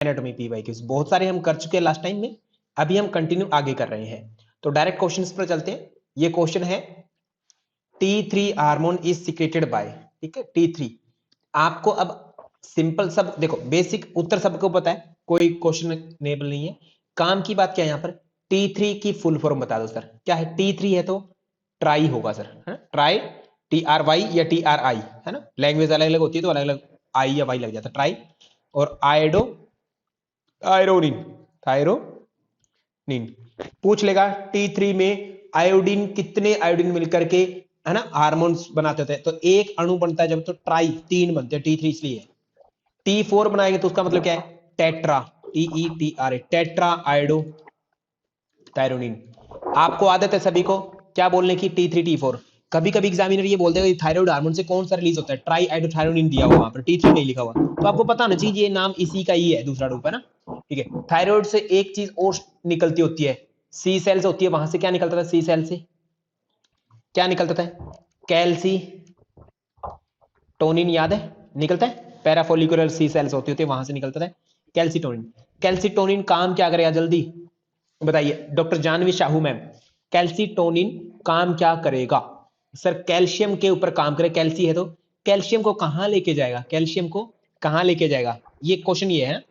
Anatomy P Y Qs बहुत सारे हम कर चुके हैं लास्ट टाइम में, अभी हम कंटिन्यू आगे कर रहे हैं। तो डायरेक्ट क्वेश्चंस पर चलते हैं। ये क्वेश्चन है T3 hormone is secreted by, ठीक है T3। आपको अब सिंपल सब देखो, बेसिक उत्तर सबको पता है, कोई क्वेश्चन नेबल नहीं है। काम की बात क्या है यहाँ पर, T3 की फुल फॉर्म बता दो सर, क्या है T3 है तो ट्राई होगा सर, है ना, ट्राई, TRY या TRI, है ना, लैंग्वेज अलग अलग होती है तो अलग अलग आई या वाई लग जाता है, ट्राई। और आयोडो आयरोनिन, थायरोनिन, पूछ लेगा T3 में आयोडीन कितने आयोडीन मिलकर के, है ना, हार्मोन्स बनाते होते हैं। तो एक अणु बनता है जब तो ट्राई, तीन बनते हैं, T3 इसलिए। T4 बनाएंगे तो उसका मतलब क्या है, tetra, TETRA, tetra iodo thyronine. आपको आदत है सभी को क्या बोलने की, T3 T4। कभी कभी एग्जामिनर ये बोल देगा थायराइड हार्मोन से कौन सा रिलीज होता है, ट्राई आयोडोथायरोनिन दिया हुआ वहां पर, T3 नहीं लिखा हुआ, तो आपको पता होना चाहिए ये नाम इसी का ही है, दूसरा रूप है ना, ठीक है। थायराइड से एक चीज और निकलती होती है, सी सेल्स होती है, वहां से क्या निकलता था, सी सेल से क्या निकलता था, कैल्सी टोनिन, याद है, निकलता है, पैराफोलिकुलर सी सेल्स होती होती है, वहां से निकलता था कैल्सीटोनिन। कैल्सीटोनिन काम क्या करेगा, जल्दी बताइए doctor Janhvi Sahu ma'am, calcitonin काम क्या करेगा सर, कैल्शियम के ऊपर काम करे, कैल्सी है तो कैल्शियम को कहां लेके जाएगा, कैल्शियम को कहां लेके जाएगा, ये क्वेश्चन ये है,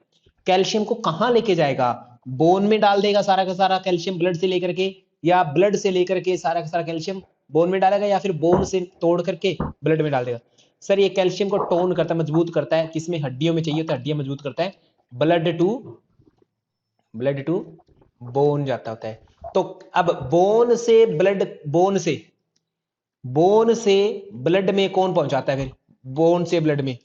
कैल्शियम को कहां लेके जाएगा, बोन में डाल देगा सारा का सारा कैल्शियम ब्लड से लेकर के, या ब्लड से लेकर के सारा का सारा कैल्शियम बोन में डालेगा, या फिर बोन से तोड़ करके ब्लड में डाल देगा। सर ये कैल्शियम को टोन करता है, मजबूत करता है, किसमें, हड्डियों में चाहिए तो हड्डियां मजबूत करता है, ब्लड टू बोन जाता होता है। तो अब बोन से ब्लड, बोन से ब्लड में कौन पहुंचाता है फिर, बोन से ब्लड में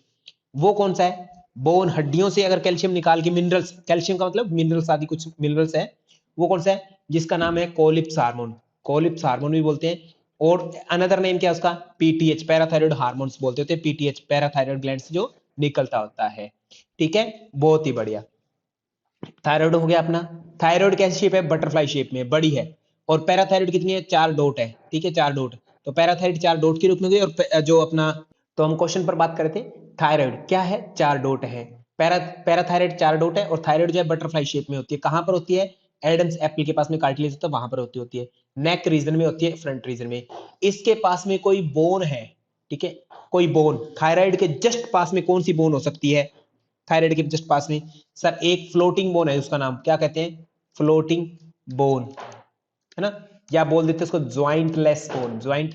वो कौन सा है, बोन, हड्डियों से अगर कैल्शियम निकाल के, मिनरल्स, कैल्शियम का मतलब मिनरल्स आदि कुछ मिनरल्स है, वो कौन सा है, जिसका नाम है कोलिप्स हार्मोन, कोलिप्स हार्मोन भी बोलते हैं। और अनदर नेम क्या है उसका, पीटीएच, पैराथायरॉयड हार्मोन्स बोलते होते हैं, पीटीएच पैराथायरॉयड ग्लैंड से जो निकलता होता है, ठीक है, बहुत ही बढ़िया। थायराइड हो गया अपना, थायराइड कैसी शेप है, बटरफ्लाई शेप में, बड़ी है। और पैराथायराइड कितनी है, 4 डॉट है, ठीक है, 4 डॉट, तो पैराथायराइड 4 डॉट के रूप में गई। और जो अपना, तो हम क्वेश्चन पर बात कर रहे थे, थायराइड क्या है, 4 डॉट है, पैराथायराइड 4 डॉट है, और थायराइड जो है बटरफ्लाई शेप में होती है, कहां पर होती है, एडम्स एप्पल के पास में कार्टिलेज होता है वहां पर होती है, नेक रीजन में होती है, फ्रंट रीजन में। इसके पास में कोई बोन है, ठीक है, कोई बोन, थायराइड के जस्ट पास में कौन सी बोन हो सकती है, थायराइड के जस्ट पास में सर एक फ्लोटिंग बोन है, उसका नाम क्या कहते हैं, फ्लोटिंग बोन, है ना, या बोल देते हैं उसको joint less bone, joint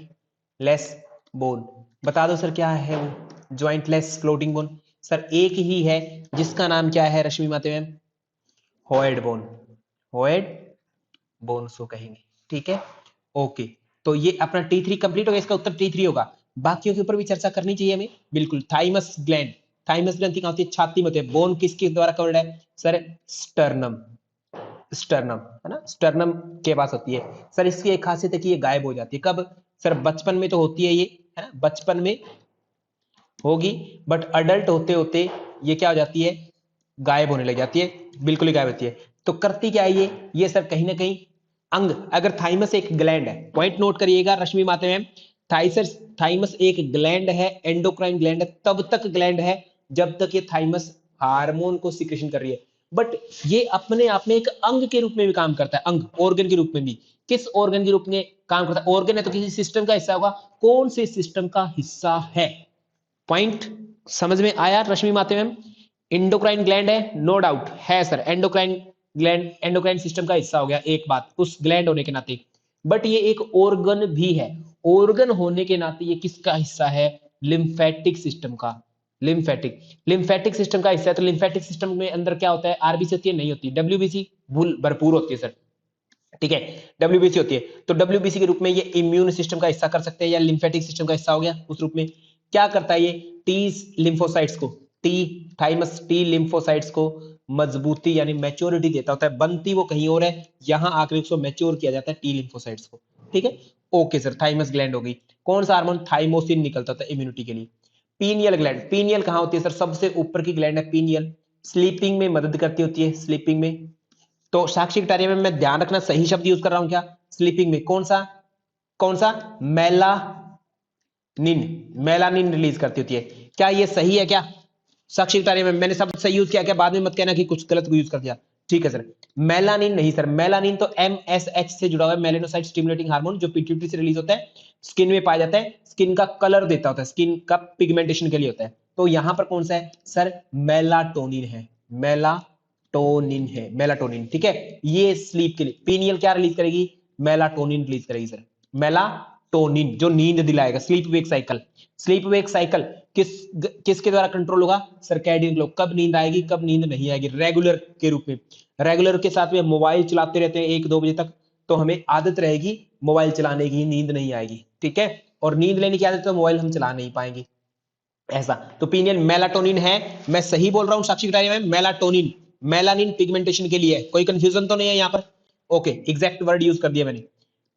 less bone. बता दो सर क्या है वो joint less floating bone, sir एक ही है, जिसका नाम क्या है रश्मि माते मैम, होएड बोन, होएड बोन उसको कहेंगे, ठीक है, ओके। तो ये अपना T3 कंप्लीट हो गया, इसका उत्तर T3 होगा। बाकियों के ऊपर भी चर्चा करनी चाहिए हमें, बिल्कुल। थाइमस ग्लैंड, थाइमस ग्रंथि कहां होती है, छाती में होती है। बोन किसके द्वारा कवर्ड है सर, स्टर्नम, स्टर्नम, है ना, स्टर्नम के पास होती है। सर इसकी एक खासियत है कि ये गायब हो जाती है, कब सर, बचपन में तो होती है ये, है ना, बचपन में होगी, बट अडल्ट होते होते ये क्या हो जाती है, गायब होने लग जाती है, बिल्कुल ही गायब होती है। तो करती क्या है ये सर कहीं ना कहीं अंग, अगर थाइमस एक ग्लैंड है, पॉइंट नोट करिएगा रश्मि माते मैम, थाइसस, थाइमस एक ग्लैंड है, एंडोक्राइन ग्लैंड है, तब तक ग्लैंड है जब तक ये थाइमस हार्मोन को सिक्रेशन कर रही है। बट ये अपने आप में एक अंग के रूप में भी काम करता है, अंग, ऑर्गन के रूप में भी। किस ऑर्गन के रूप में काम करता है, ऑर्गन है तो किसी सिस्टम का हिस्सा होगा, कौन से सिस्टम का हिस्सा है, पॉइंट समझ में आया रश्मि माते मैम। एंडोक्राइन ग्लैंड है, नो डाउट है sir, endocrine gland endocrine system का हिस्सा हो गया, एक बात उस ग्लैंड होने के नाते, बट ये एक ऑर्गन भी है, ऑर्गन होने के नाते ये किसका हिस्सा है, लिम्फेटिक सिस्टम का, लिम्फेटिक, लिम्फेटिक सिस्टम का हिस्सा है। तो लिम्फेटिक सिस्टम में अंदर क्या होता है, आरबीसी होती है, नहीं होती, डब्ल्यूबीसी भूल भरपूर होती है सर, ठीक है, डब्ल्यूबीसी होती है। तो डब्ल्यूबीसी के रूप में ये इम्यून सिस्टम का हिस्सा कर सकते हैं, या लिम्फेटिक सिस्टम का हिस्सा हो गया उस रूप में। क्या करता है ये, टी लिम्फोसाइट्स को, टी थाइमस टी लिम्फोसाइट्स को मजबूती यानी मैच्योरिटी देता होता है, बनती वो कहीं और है, यहां आकर उसको मैच्योर किया जाता है टी लिम्फोसाइट्स को, ठीक है, ओके सर। थाइमस ग्लैंड हो गई, कौन सा हार्मोन, थाइमोसिन निकलता था इम्यूनिटी के लिए। पीनियल ग्लैंड, पीनियल कहां होती है सर, सबसे ऊपर की ग्लैंड है पीनियल, स्लीपिंग में मदद करती होती है, स्लीपिंग में। तो साक्षी कटारिया में मैं ध्यान रखना सही शब्द यूज कर रहा हूं क्या, स्लीपिंग में कौन सा, कौन सा, मेलानिन, मेलानिन रिलीज करती होती है, क्या ये सही है क्या, साक्षी बता रही है मैंने सब सही यूज किया क्या, बाद में मत कहना कि कुछ गलत यूज कर दिया। ठीक है सर। मेलानिन नहीं सर, मेलानिन तो MSH से जुड़ा हुआ है, मेलेनोसाइट स्टिमुलेटिंग हार्मोन, जो पिट्यूटरी से रिलीज होता है, स्किन में पाया जाता है, स्किन का कलर देता होता है, स्किन का पिगमेंटेशन के लिए होता है। तो यहां पर कौन सा है सर, मेलाटोनिन है, मेलाटोनिन है, मेलाटोनिन। ठीक है, ये स्लीप के लिए पीनियल क्या रिलीज करेगी, मेलाटोनिन रिलीज करेगी सर, मेलाटोनिन जो नींद दिलाएगा, sleep wake cycle. Sleep wake cycle किसके द्वारा कंट्रोल होगा, सर्कैडियन क्लॉक, कब नींद आएगी कब नींद नहीं आएगी, रेगुलर के रूप में। रेगुलर के साथ में मोबाइल चलाते रहते हैं 1-2 बजे तक, तो हमें आदत रहेगी मोबाइल चलाने की, नींद नहीं आएगी। ठीक है, और नींद लेने की आदत तो मोबाइल हम चला नहीं पाएंगे ऐसा। तो पीनियल मेलाटोनिन है, मैं सही बोल रहा हूं साक्षी बता रही है, मेलाटोनिन मेलानिन पिगमेंटेशन के लिए है, कोई कंफ्यूजन तो नहीं है यहाँ पर। ओके, एग्जैक्ट वर्ड यूज कर दिया मैंने।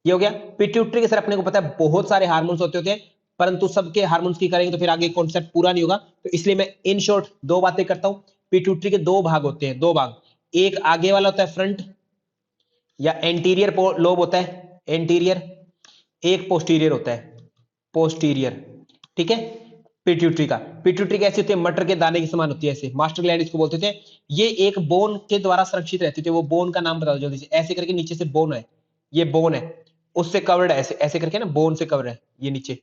ये हो गया पिट्यूटरी के। सर अपने को पता है बहुत सारे हार्मोन्स होते हैं, परंतु सबके हार्मोन्स की करेंगे तो फिर आगे कॉन्सेप्ट पूरा नहीं होगा, तो इसलिए मैं इन शॉर्ट दो बातें करता हूं। पिट्यूटरी के दो भाग होते हैं, दो भाग, एक आगे वाला होता है फ्रंट या एंटीरियर लोब होता है, एंटीरियर, एक पोस्टीरियर होता है, पोस्टीरियर। ठीक है, पिट्यूटरी का, पिट्यूटरी कैसी होती है, मटर के दाने के समान होती है, ऐसे मास्टर ग्लैंड इसको बोलते थे। ये एक बोन के द्वारा सुरक्षित रहती थी, वो बोन का नाम बता दो जल्दी से, ऐसे करके नीचे से बोन है, ये बोन है, उससे कवर्ड है, ऐसे ऐसे करके ना, बोन से कवर है ये नीचे।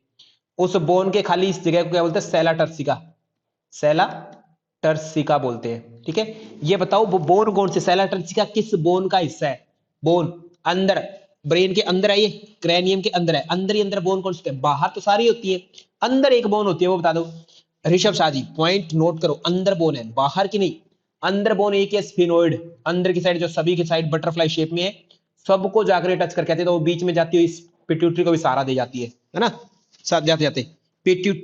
उस बोन के खाली इस जगह को क्या बोलते हैं, सेला टर्सिका, सेला टर्सिका बोलते हैं। ठीक है, ये बताओ वो बोन कौन से, सेला टर्सिका किस बोन का हिस्सा है, बोन अंदर, ब्रेन के अंदर है, ये क्रैनियम के अंदर है, अंदर ही अंदर बोन कौन सी है, बाहर तो सारी होती है, अंदर एक बोन होती है, वो बता दो ऋषभ शाह जी, पॉइंट नोट करो, अंदर बोन है बाहर की नहीं। अंदर बोन एक है स्फिनोइड, अंदर की साइड जो सभी की साइड बटरफ्लाई शेप में है, सबको जाकर टच करके आती है, तो वो बीच में जाती हुई पिट्यूटरी को भी सहारा दे जाती है ना, साथ जाते जाते।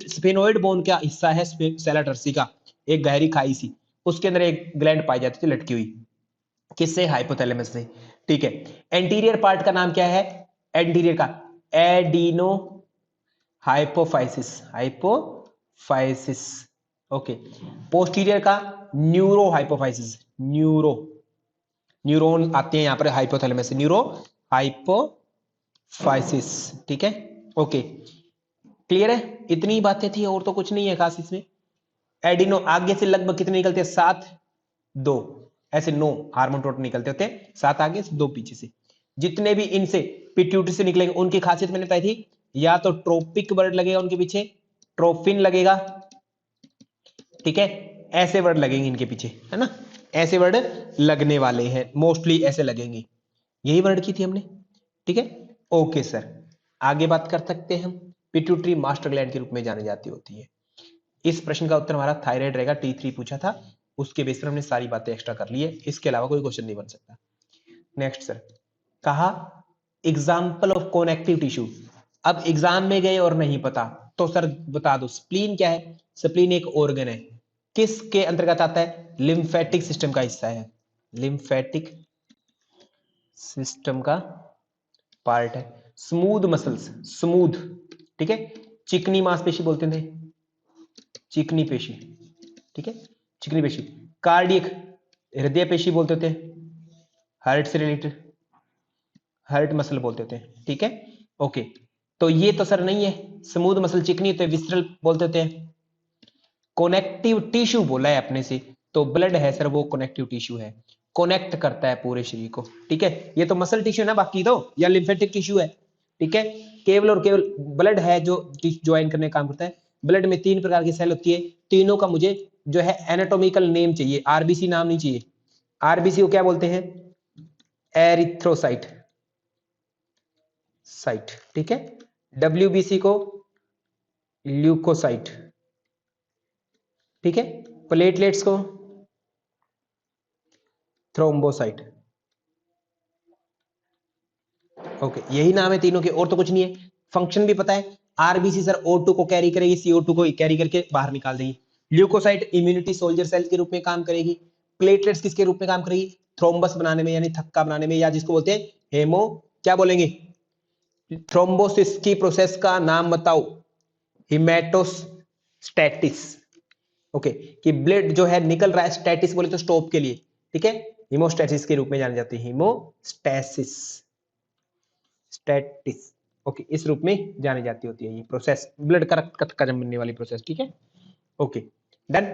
स्फिनोइड बोन का हिस्सा है सेला टर्सिका, एक गहरी खाई सी, उसके अंदर एक ग्लैंड पाई जाती थी लटकी हुई, किससे, हाइपोथैलेमस से। ठीक है, एंटीरियर पार्ट का नाम क्या है, एंटीरियर का adeno hypophysis, hypophysis. Okay, posterior का न्यूरो हाइपोफाइसिस, न्यूरो, न्यूरॉन आते हैं यहाँ पर हाइपोथैलेमस से, न्यूरो हाइपोफाइसिस। ठीक है, ओके, क्लियर है, इतनी बातें थी और तो कुछ नहीं है खास इसमें। एडिनो आगे से लगभग कितने निकलते हैं, 7, 2, ऐसे 9 हार्मोन टोटल निकलते होते हैं, 7 आगे से 2 पीछे से। जितने भी इनसे पिट्यूटरी से निकलेंगे उनकी खासियत मैंने बताई थी, या तो ट्रोपिक वर्ड लगेगा उनके पीछे, ट्रोफिन लगेगा, ठीक है, ऐसे वर्ड लगेंगे इनके पीछे, है ना, ऐसे वर्ड लगने वाले हैं, मोस्टली ऐसे लगेंगे, यही वर्ड की थी हमने। ठीक है, ओके सर, आगे बात कर सकते हैं हम। पिट्यूटरी मास्टर ग्लैंड के रूप में जानी जाती होती है। इस प्रश्न का उत्तर हमारा थायराइड रहेगा, T3 पूछा था, उसके बेस पर हमने सारी बातें एक्स्ट्रा कर ली है, इसके अलावा कोई क्वेश्चन नहीं बन सकता। नेक्स्ट सर, कहा एग्जाम्पल ऑफ कनेक्टिव टिश्यू। अब एग्जाम में गए और नहीं पता तो सर बता दो, स्प्लीन क्या है, स्प्लीन एक ऑर्गन है, किसके अंतर्गत आता है, लिम्फेटिक सिस्टम का हिस्सा है, लिम्फेटिक सिस्टम का पार्ट है। स्मूथ मसल्स, स्मूथ, ठीक है, चिकनी मांसपेशी बोलते थे, चिकनी पेशी, ठीक है, चिकनी पेशी। कार्डियक, हृदय पेशी बोलते थे, हार्ट से रिलेटेड, हार्ट मसल बोलते थे। ठीक है, ओके, तो ये तो सर नहीं है, स्मूथ मसल चिकनी होते, विसरल बोलते थे। कनेक्टिव टिश्यू बोला है अपने से, तो ब्लड है सर, वो कनेक्टिव टिश्यू है, कनेक्ट करता है पूरे शरीर को। ठीक है, ये तो मसल टिश्यू है ना, बाकी तो या लिम्फेटिक टिश्यू है। ठीक है, केवल और केवल ब्लड है जो ज्वाइन करने का काम करता है। ब्लड में 3 प्रकार की सेल होती है, तीनों का मुझे जो है एनाटॉमिकल नेम चाहिए, आरबीसी नाम नहीं चाहिए। आरबीसी को क्या बोलते हैं, एरिथ्रोसाइट साइट, ठीक है, डब्ल्यूबीसी को ल्यूकोसाइट, ठीक है, प्लेटलेट्स को थ्रोम्बोसाइट। ओके, यही नाम है तीनों के, और तो कुछ नहीं है। फंक्शन भी पता है, आरबीसी सर O2 को कैरी करेगी, CO2 को कैरी करके बाहर निकाल देगी। ल्यूकोसाइट इम्यूनिटी सोल्जर सेल के रूप में काम करेगी। प्लेटलेट्स किसके रूप में काम करेगी, थ्रोम्बस बनाने में, यानी थक्का बनाने में, या जिसको बोलते हैं हेमो, क्या बोलेंगे, थ्रोम्बोसिस की प्रोसेस का नाम बताओ, हिमेटोस्टैटिस। ओके, कि ब्लड जो है निकल रहा है, स्टैटिस बोले तो स्टॉप के लिए, ठीक है, हिमोस्टैटिस के रूप में जानी जाती है, हिमोस्टैसिस, स्टैटिस। ओके, इस रूप में जानी जाती होती है ये प्रोसेस, ब्लड का रक्त का जमने वाली प्रोसेस। ठीक है, ओके, डन।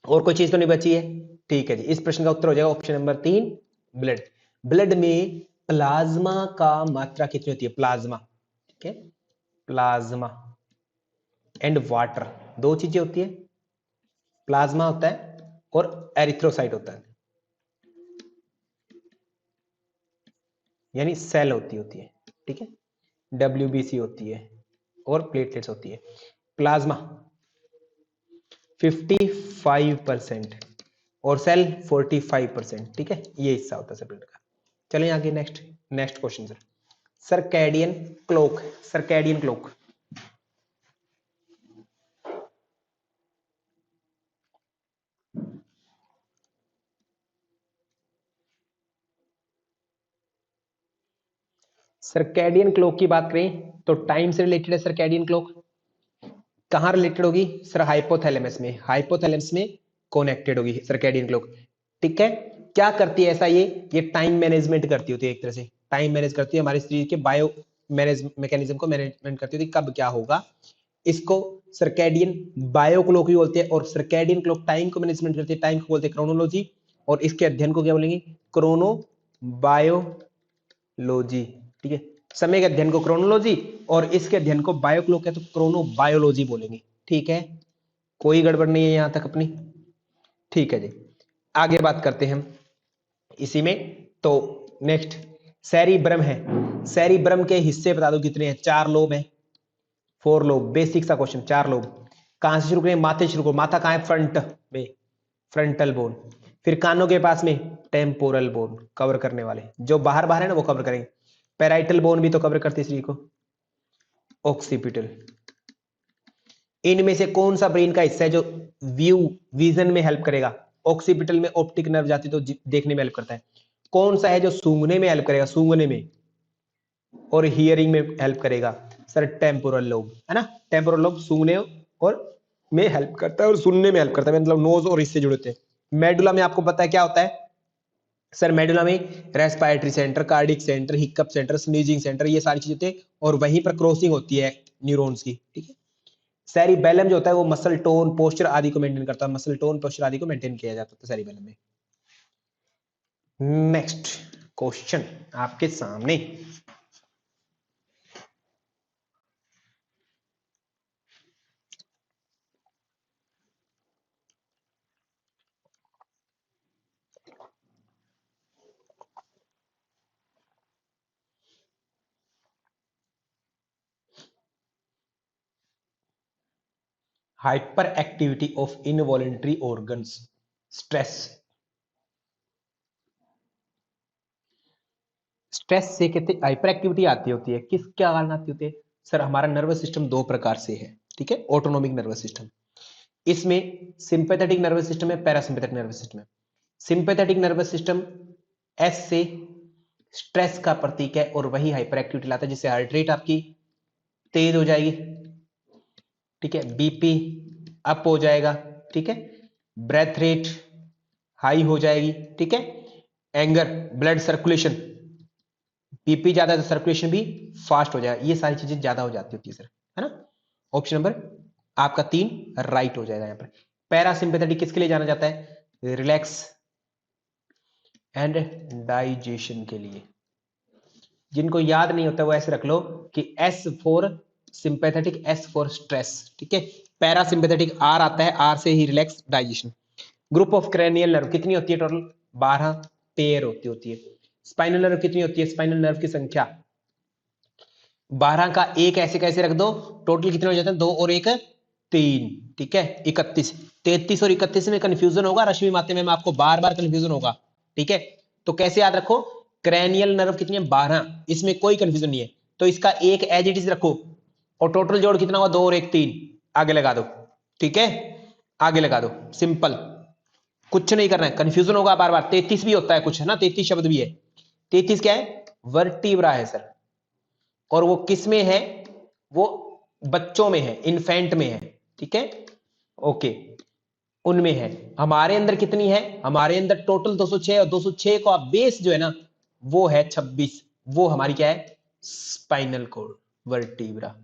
और कोई चीज तो नहीं बची है? ठीक है जी, इस प्रश्न का उत्तर हो जाएगा ऑप्शन नंबर 3, ब्लड। ब्लड में प्लाज्मा का मात्रा कितनी होती है? प्लाज्मा, ठीक है, प्लाज्मा एंड वाटर, दो चीजें होती है, प्लाज्मा होता है और एरिथ्रोसाइट होता है, यानी सेल होती है, ठीक है, WBC होती है और प्लेटलेट्स होती है। प्लाज्मा 55% और सेल 45%, ठीक है, ये हिस्सा होता है सेल का। चलिए आगे, next question sir. Circadian clock, circadian clock, circadian clock की बात करें तो टाइम से रिलेटेड है सर्कैडियन क्लॉक। कहां रिलेटेड होगी सर? हाइपोथैलेमस में, हाइपोथैलेमस में कनेक्टेड होगी सर्कैडियन क्लॉक, ठीक है। क्या करती है ऐसा? ये टाइम मैनेजमेंट करती होती है, एक तरह से टाइम मैनेज करती है, हमारे शरीर के बायो मैनेज मैकेनिज्म को मैनेजमेंट करती होती है, कब क्या होगा। इसको सर्कैडियन बायो क्लॉक भी बोलते हैं, और सर्कैडियन क्लॉक टाइम को मैनेजमेंट करती है, टाइम को बोलते हैं क्रोनोलॉजी, और इसके अध्ययन को क्या बोलेंगे? क्रोनो बायोलॉजी, ठीक है। समय के अध्ययन को क्रोनोलॉजी और इसके अध्ययन को बायो क्लॉक है तो क्रोनो बायोलॉजी बोलेंगे, ठीक है। कोई गड़बड़ नहीं है यहां तक अपनी, ठीक है जी। आगे बात करते हैं हम इसी में, तो नेक्स्ट सेरिब्रम है। सेरिब्रम के हिस्से बता दो कितने हैं? 4 लोब हैं, 4 लोब, बेसिक सा क्वेश्चन। 4 लोब कहां से शुरू करें? माथे शुरू करो। माथा कहां है? फ्रंट में, फ्रंटल बोन। फिर कानों के पास में टेम्पोरल बोन, कवर करने वाले, जो बाहर बाहर है ना वो कवर करेंगे। पैराइटल बोन भी तो कवर करती है शरीर को। ऑक्सीपिटल, इनमें से कौन सा ब्रेन का हिस्सा है जो विजन में हेल्प करेगा? ऑक्सीपिटल में ऑप्टिक नर्व जाती तो देखने में हेल्प करता है। कौन सा है जो सूंघने में हेल्प करेगा? सूंघने में और हियरिंग में हेल्प करेगा सर? टेम्पोरल लोब, है ना। टेम्पोरल लोब सूंघने और में हेल्प करता है और सुनने में हेल्प करता है, मतलब नोज और इससे जुड़े होते हैं। मेडुला में आपको पता है क्या होता है सर? मेडुला में respiratory centre, cardiac centre, hiccup centre, sneezing centre, ये सारी चीजें होती है, और वहीं पर क्रॉसिंग होती है न्यूरॉन्स की, ठीक है। सेरिबेलम जो होता है वो मसल टोन, पोस्चर आदि को मेंटेन करता है, मसल टोन, पोस्चर आदि को मेंटेन किया जाता है सेरिबेलम में। नेक्स्ट क्वेश्चन आपके सामने, hyper activity of involuntary organs, stress. Stress से कहते हाइपर एक्टिविटी आती होती है, किस क्या कारण आती होती है सर? हमारा नर्वस सिस्टम दो प्रकार से है, ठीक है। ऑटोनोमिक नर्वस सिस्टम, इसमें सिंपैथेटिक नर्वस सिस्टम है, पैरासिम्पैथेटिक नर्वस सिस्टम है। सिंपैथेटिक नर्वस सिस्टम एस से स्ट्रेस का प्रतीक है और वही हाइपर एक्टिविटी लाता है, जिससे हार्ट रेट आपकी तेज हो जाएगी, ठीक है, बीपी अप हो जाएगा, ठीक है, ब्रेथ रेट हाई हो जाएगी, ठीक है, एंगर, ब्लड सर्कुलेशन, बीपी ज्यादा है तो सर्कुलेशन भी फास्ट हो जाएगा, ये सारी चीजें ज्यादा हो जाती होती है सर, है ना। ऑप्शन नंबर आपका 3 राइट हो जाएगा यहाँ पर। पैरासिम्पैथेटिक किसके लिए जाना जाता है? रिलैक्स एंड डाइजेशन के लिए। जिनको याद नहीं होता वो ऐसे रख लो कि S for sympathetic, S for stress, ठीक है। पैरासिम्पैथेटिक R आता है, R से ही relax, digestion. Group of cranial nerve कितनी होती है टोटल? 12 पेयर होती है। स्पाइनल नर्व कितनी होती है? स्पाइनल नर्व की संख्या 12 का एक ऐसे कैसे रख दो, टोटल कितने हो जाते हैं? 2 और 1 3, ठीक है, 31। 33 और 31 में कंफ्यूजन होगा रश्मि माते में, आपको बार बार कंफ्यूजन होगा, ठीक है। तो कैसे याद रखो? क्रैनियल नर्व कितनी है? 12, इसमें कोई कंफ्यूजन नहीं है, तो इसका एक एज इट इज रखो, और टोटल जोड़ कितना हुआ? 2 और 1 3, आगे लगा दो, ठीक है, आगे लगा दो, सिंपल, कुछ नहीं करना है। कंफ्यूजन होगा बार बार, 33 भी होता है कुछ, है ना, 33 शब्द भी है। 33 क्या है? वर्टिब्रा है सर, और वो किस में है? वो बच्चों में है, इन्फेंट में है, ठीक है, ओके, उनमें है। हमारे अंदर कितनी है? हमारे अंदर टोटल 206, और 206 का बेस जो है ना वो है 26, वो हमारी क्या है? स्पाइनल कोड, वर्टिब्रा,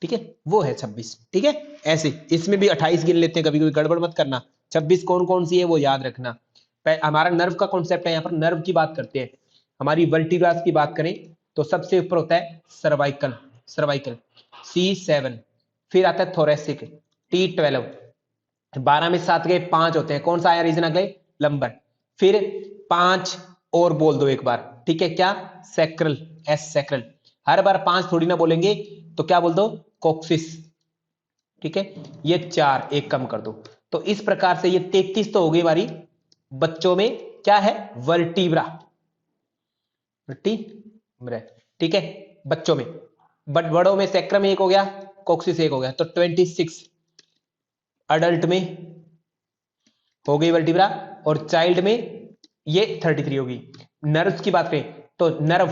ठीक है, वो है 26, ठीक है। ऐसे इसमें भी 28 गिन लेते हैं कभी कभी, गड़बड़ मत करना, 26 कौन कौन सी है वो याद रखना। हमारा नर्व का कॉन्सेप्ट है, यहाँ पर नर्व की बात करते हैं। हमारी वर्टिब्रास की बात करें तो सबसे ऊपर होता है सर्वाइकल, सर्वाइकल C7, फिर आता है थोरेसिक T12, 12 में 7 गए 5 होते हैं, कौन सा आया रीजन अगले, लंबर, फिर 5 और बोल दो एक बार, ठीक है, क्या, सैक्रल, S सैक्रल, हर बार 5 थोड़ी ना बोलेंगे तो क्या बोल दो, कोक्सिस, ठीक है, ये 4 एक कम कर दो। तो इस प्रकार से ये 33 तो हो गई हमारी बच्चों में क्या है, वर्टिब्रा, वर्टिब्रा, ठीक है, बच्चों में, बट बड़ों में सैक्रम एक हो गया, कोक्सिस एक हो गया, तो 26 अडल्ट में हो गई वर्टिब्रा, और चाइल्ड में ये 33 होगी। नर्व्स की बात करें तो नर्व,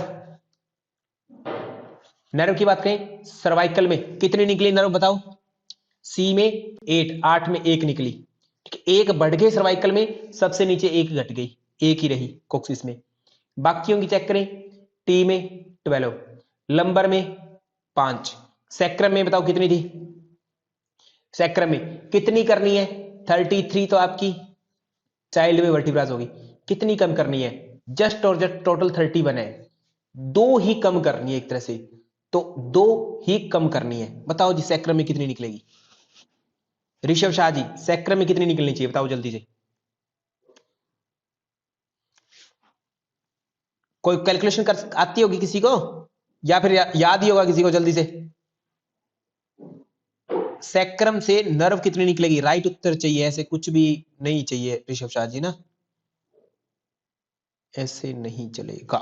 नर्व की बात करें सर्वाइकल में कितनी निकली नर्व बताओ, सी में 8, 8 में एक निकली, एक बढ़ गई सर्वाइकल में, सबसे नीचे एक घट गई, एक ही रही कोक्सिस में। बाकियों की चेक करें, टी में 12, लंबर में 5, सैक्रम में बताओ कितनी थी, सैक्रम में कितनी करनी है, 33 तो आपकी चाइल्ड में वर्टिब्रास होगी, कितनी कम करनी है, जस्ट और जस्ट टोटल 31 है, 2 ही कम करनी है एक तरह से, तो 2 ही कम करनी है। बताओ जी सैक्रम में कितनी निकलेगी, ऋषभ शाह जी सैक्रम में कितनी निकलनी चाहिए बताओ जल्दी से, कोई कैलकुलेशन कर आती होगी किसी को, या फिर याद ही होगा किसी को, जल्दी से, सैक्रम से नर्व कितनी निकलेगी, राइट उत्तर चाहिए, ऐसे कुछ भी नहीं चाहिए ऋषभ शाह जी ना, ऐसे नहीं चलेगा।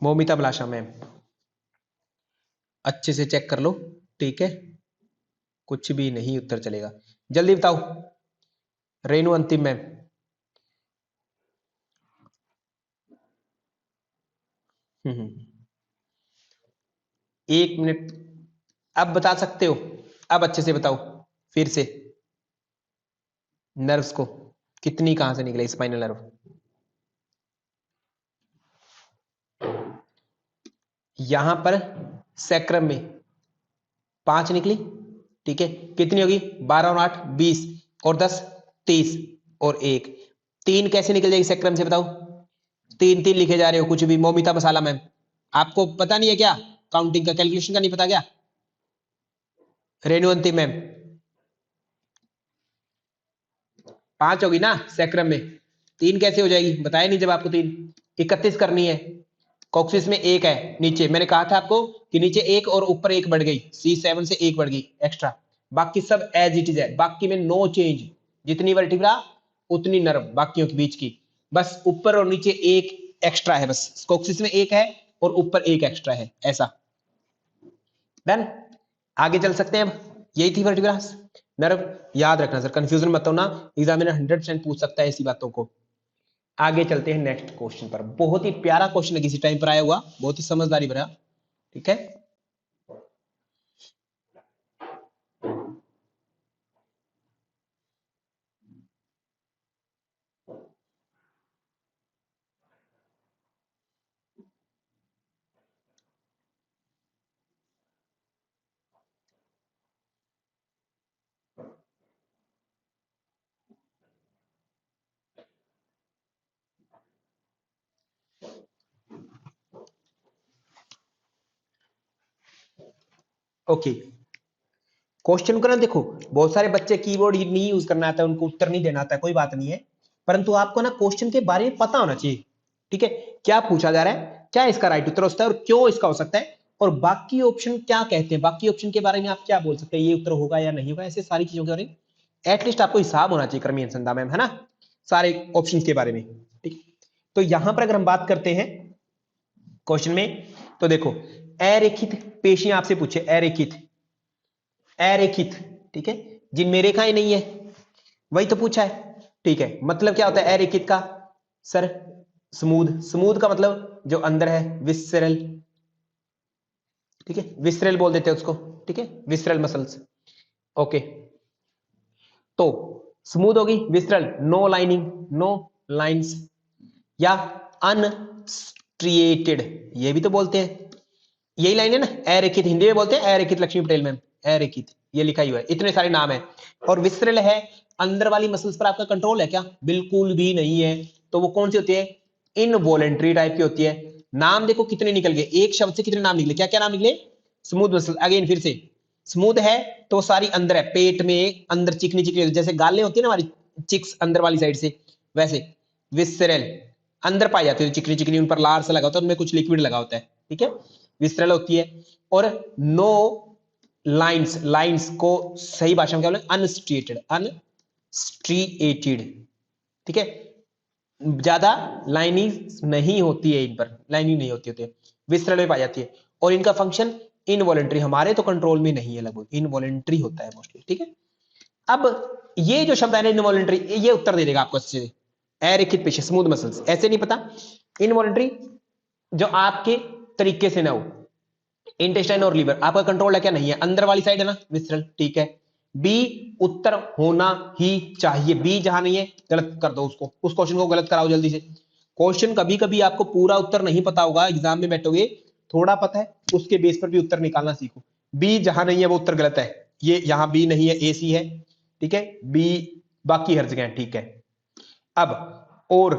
मोमिता बलाशा मैम अच्छे से चेक कर लो, ठीक है, कुछ भी नहीं उत्तर चलेगा, जल्दी बताओ, रेणु अंतिम मैम, हम्म, 1 मिनट, अब बता सकते हो, अब अच्छे से बताओ फिर से, नर्व्स को कितनी कहां से निकले, स्पाइनल नर्व, यहां पर सैक्रम में 5 निकली, ठीक है, कितनी होगी, 12 और 8 20, और 10 30, और 1, 3 कैसे निकल जाएगी सैक्रम से बताओ, 3 3 लिखे जा रहे हो कुछ भी, मोमिता मसाला मैम आपको पता नहीं है क्या, काउंटिंग का कैलकुलेशन का नहीं पता क्या, रेणु अंतिम मैम 5 होगी ना सैक्रम में, 3 कैसे हो जाएगी बताया नहीं जब आपको, 3 31 करनी है, कॉक्सिस में 1 है नीचे, मैंने कहा था आपको कि नीचे 1 और ऊपर 1 बढ़ गई, C7 से 1 बढ़ गई एक्स्ट्रा, बाकी सब एज इट इज है, बाकी में नो चेंज, जितनी वर्टिब्रा उतनी नर्व बाकियों के बीच की, बस ऊपर और नीचे 1 एक्स्ट्रा है, बस कॉक्सिस में 1 है और ऊपर 1 एक्स्ट्रा है, ऐसा, डन, आगे चल सकते हैं अब, यही थी वर्टिब्रास नर्व, याद रखना सर, कंफ्यूजन मत होना, एग्जामिनर 100% पूछ सकता है ऐसी बातों को। आगे चलते हैं नेक्स्ट क्वेश्चन पर, बहुत ही प्यारा क्वेश्चन है, किसी टाइम पर आया हुआ, बहुत ही समझदारी भरा, ठीक है, ओके, क्वेश्चन को ना देखो, बहुत सारे बच्चे कीबोर्ड नहीं यूज करना आता है, उनको उत्तर नहीं देना आता है, कोई बात नहीं है, परंतु आपको ना क्वेश्चन के बारे में पता होना चाहिए, ठीक है, क्या पूछा जा रहा है, क्या इसका राइट उत्तर हो सकता है और क्यों इसका हो सकता है, और बाकी ऑप्शन क्या कहते हैं, बाकी ऑप्शन के बारे में आप क्या बोल सकते हैं, ये उत्तर होगा या नहीं होगा, ऐसे सारी चीजों के बारे में एटलीस्ट आपको हिसाब होना चाहिए क्रमीय अनुसंधान में, है ना, सारे ऑप्शन के बारे में, ठीक। तो यहां पर अगर हम बात करते हैं क्वेश्चन में, तो देखो अरेखित पेशियां आपसे पूछे, अरेखित, अरेखित, ठीक है, जिनमें रेखाएं नहीं है, वही तो पूछा है, ठीक है, मतलब क्या होता है अरेखित का, सर स्मूथ, स्मूथ का मतलब जो अंदर है, विसरल, ठीक है, विसरल बोल देते हैं उसको, ठीक है, विसरल मसल्स, ओके, तो स्मूथ होगी, visceral no lining, no lines, या अनस्ट्रिएटेड, ये भी तो बोलते हैं, यही लाइन है ना, अरेखित हिंदी में बोलते हैं, अरेखित लक्ष्मी पटेल मैम, अरेखित, ये लिखा ही हुआ है, इतने सारे नाम है। और विसरल है, अंदर वाली मसल्स पर आपका कंट्रोल है क्या? बिल्कुल भी नहीं है। तो वो कौन सी होती है? इनवॉलेंट्री टाइप की होती है। नाम देखो कितने निकल गए, एक शब्द से कितने नाम निकले, क्या क्या नाम निकले? स्मूथ मसल, अगेन फिर से स्मूथ है तो सारी अंदर है, पेट में अंदर चिकनी चिकनी, जैसे गालें होती है ना हमारी चिक्स अंदर वाली साइड से, वैसे विसरल अंदर पाई जाती है, चिकनी चिकनी, उन पर लार सा लगा होता है, उनमें कुछ लिक्विड लगा होता है, ठीक है, विसरल होती है। और नो लाइंस, लाइंस को सही भाषा में क्या बोले? अनस्ट्रिएटेड, अनस्ट्रिएटेड, ठीक है, ज्यादा लाइनिंग नहीं होती है, इन पर लाइनिंग नहीं होती है, विसरल में पाई जाती है। और इनका फंक्शन इनवॉलेंट्री, हमारे तो कंट्रोल में नहीं है, लगभग इनवॉलेंट्री होता है मोस्टली, ठीक है। अब ये जो शब्द है ना इनवॉलेंट्री, ये उत्तर दे देगा आपको अच्छे से। अरेखित पेशी, स्मूथ मसल्स, ऐसे नहीं पता। इनवॉलेंट्री जो आपके तरीके से ना हो, इंटेस्टाइन और लीवर आपका कंट्रोल है क्या? नहीं है, अंदर वाली साइड है ना विसरल, ठीक है। बी उत्तर होना ही चाहिए, बी जहां नहीं है गलत कर दो उसको, उस क्वेश्चन को गलत कराओ जल्दी से। क्वेश्चन कभी कभी आपको पूरा उत्तर नहीं पता होगा, एग्जाम में बैठोगे थोड़ा पता है, उसके बेस पर भी उत्तर निकालना सीखो। बी जहां नहीं है वो उत्तर गलत है, ये यहां बी नहीं है, ए सी है, ठीक है, बी बाकी हर जगह, ठीक है। अब और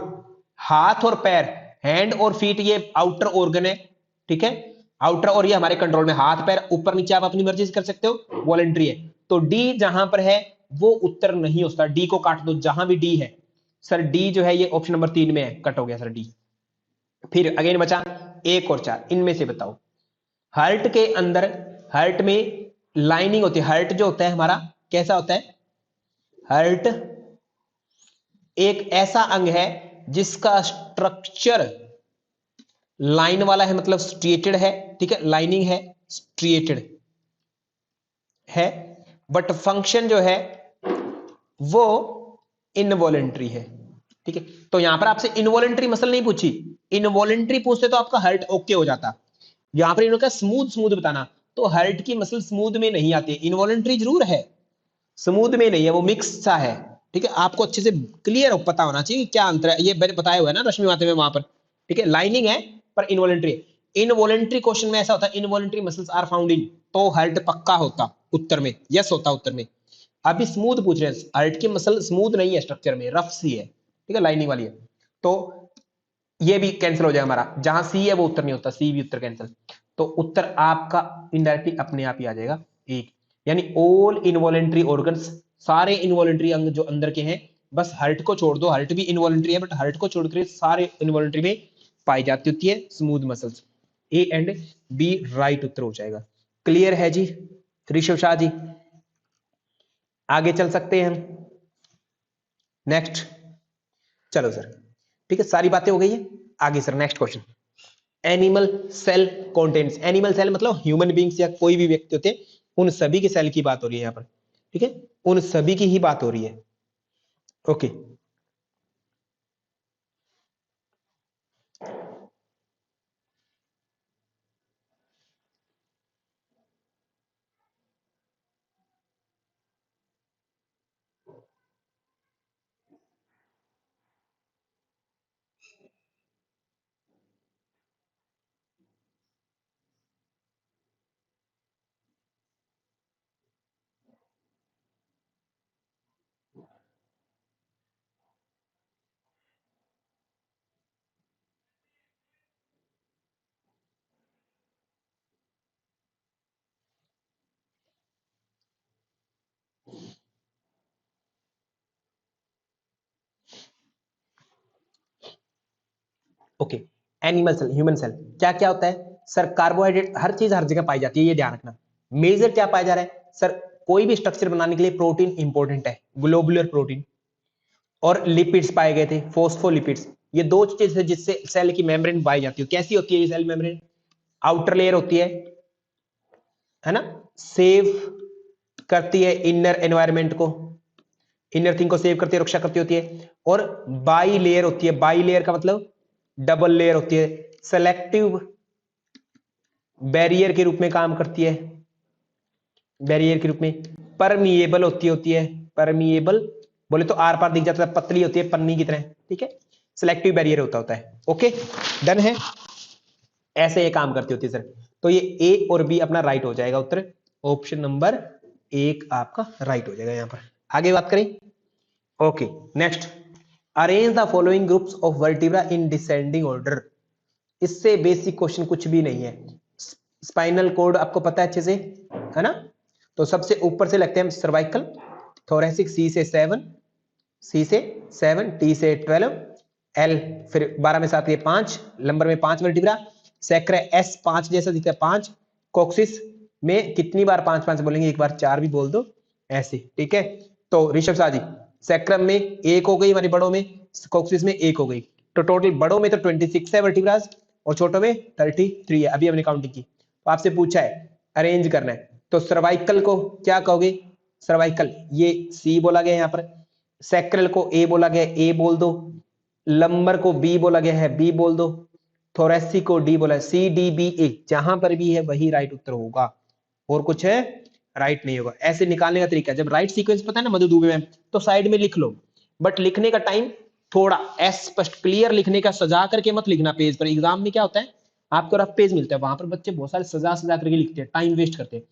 हाथ और पैर, हैंड और फीट ये आउटर ऑर्गन है, ठीक है, आउटर, और ये हमारे कंट्रोल में, हाथ पैर ऊपर नीचे आप अपनी मर्जी से कर सकते हो, वॉलेंट्री है। तो डी जहां पर है वो उत्तर नहीं होता, डी को काट दो जहां भी डी है। सर डी जो है ये ऑप्शन नंबर 3 में है, कट हो गया सर डी। फिर अगेन बचा 1 और 4, इनमें से बताओ। हार्ट के अंदर, हार्ट में लाइनिंग होती है, हार्ट जो होता है हमारा कैसा होता है? हार्ट एक ऐसा अंग है जिसका स्ट्रक्चर लाइन वाला है, मतलब स्ट्रिएटेड है, ठीक है, लाइनिंग है, स्ट्रिएटेड है, बट फंक्शन जो है वो इनवॉलेंट्री है, ठीक है। तो यहां पर आपसे इनवॉलेंट्री मसल नहीं पूछी, इनवॉलेंट्री पूछते तो आपका हार्ट ओके हो जाता। यहां पर इन्होंने कहा स्मूथ, स्मूथ बताना, तो हार्ट की मसल स्मूथ में नहीं आती, इनवॉलेंट्री जरूर है, स्मूथ में नहीं है, वो मिक्स सा है, ठीक है। आपको अच्छे से क्लियर पता होना चाहिए क्या अंतर है, ये मैंने बताया हुआ है ना रश्मि माथे में वहां पर, ठीक है, लाइनिंग है पर इनवॉलेंट्री है। इनवॉलेंट्री क्वेश्चन में ऐसा होता है, involuntary muscles are found in, तो हार्ट पक्का होता उत्तर में, यस होता उत्तर में। अभी स्मूथ पूछ रहे हैं, हार्ट की मसल स्मूथ नहीं है, स्ट्रक्चर में रफ सी है, ठीक है, लाइनिंग वाली है, तो ये भी कैंसिल हो जाएगा हमारा, जहां सी है वो उत्तर नहीं होता, सी भी उत्तर कैंसिल। तो उत्तर आपका इनडायरेक्टली अपने आप ही आ जाएगा एक, यानी ऑल इनवॉलेंट्री ऑर्गन्स, सारे इनवॉलेंट्री अंग जो अंदर के हैं, बस हार्ट को छोड़ दो, हार्ट भी इनवॉलेंट्री है, बट हार्ट को छोड़कर सारे इनवॉलेंट्री में पाई जाती होती है smooth muscles. A and B right उत्तर हो जाएगा। क्लियर है जी ऋषभ शाह जी? आगे चल सकते हैं हम नेक्स्ट, चलो सर, ठीक है, सारी बातें हो गई है, आगे sir next question. Animal cell contents, animal cell मतलब ह्यूमन बींग्स या कोई भी व्यक्ति होते हैं, उन सभी के सेल की बात हो रही है यहाँ पर, ठीक है, उन सभी की ही बात हो रही है, okay. Okay, animal cell, human cell क्या क्या होता है सर? कार्बोहाइड्रेट, हर चीज हर जगह पाई जाती है, ये ध्यान रखना। मेजर क्या पाया जा रहा है सर? कोई भी स्ट्रक्चर बनाने के लिए प्रोटीन इंपॉर्टेंट है, ग्लोबुलर प्रोटीन, और लिपिड्स पाए गए थे, फोस्फोलिपिड्स, ये दो चीजें हैं जिससे सेल की मेम्ब्रेन पाई जाती है। कैसी होती है ये सेल मेम्ब्रेन? आउटर लेयर होती है ना, सेव करती है इनर एनवायरनमेंट को, इनर थिंग को सेव करती है, रक्षा करती होती है। और बाई लेयर होती है, बाई लेयर का मतलब डबल लेयर होती है, सेलेक्टिव बैरियर के रूप में काम करती है, बैरियर के रूप में। परमिएबल होती है, परमिएबल बोले तो आर पार दिख जाता है, पतली होती है पन्नी की तरह, ठीक है, सिलेक्टिव बैरियर होता है, ओके डन है, ऐसे ये काम करती होती है सर। तो ये ए और बी अपना राइट हो जाएगा उत्तर, ऑप्शन नंबर 1 आपका राइट हो जाएगा। यहां पर आगे बात करें। Okay, next, arrange the following groups of vertebra in descending order. इससे बेसिक क्वेश्चन कुछ भी नहीं है। स्पाइनल कोड आपको पता है अच्छे से, है ना? तो सबसे ऊपर से लगते हैं हम सर्वाइकल, थोरेसिक सी से 7, सी से 7, टी से 12, एल फिर 12 में 7 ये 5, लंबर में 5 वर्टिब्रा, सैक्रा एस 5 जैसा दिखता है 5, कोक्सिस में कितनी बार 5 5 बोलेंगे, एक बार 4 भी बोल दो ऐसे, ठीक है? तो ऋषभ शाह जी, सैक्रम में 1 हो गई हमारी बड़ों में, कोक्सिस में 1 हो गई, तो टोटल बड़ों में तो 26 है वर्टिब्रास और छोटों में 33 है। अभी हमने काउंटिंग की। तो आपसे पूछा है अरेंज करना है, तो सर्वाइकल को क्या कहोगे? सर्वाइकल ये सी बोला गया यहाँ पर, सैक्रल को ए बोला गया, ए बोल दो, लंबर को बी बोला गया है, बी बोल दो, थोरेसिक को डी बोला है, सी डी बी ए, जहां पर भी है वही राइट उत्तर होगा, और कुछ है राइट नहीं होगा। ऐसे निकालने का तरीका, जब राइट सीक्वेंस पता है ना मधु दुबे मैम, तो साइड में लिख लो, बट लिखने का टाइम थोड़ा स्पष्ट क्लियर लिखने का, सजा करके मत लिखना पेज पर। एग्जाम में क्या होता है, आपको रफ पेज मिलता है, वहां पर बच्चे बहुत सारे सजा सजा करके लिखते हैं, टाइम वेस्ट करते हैं।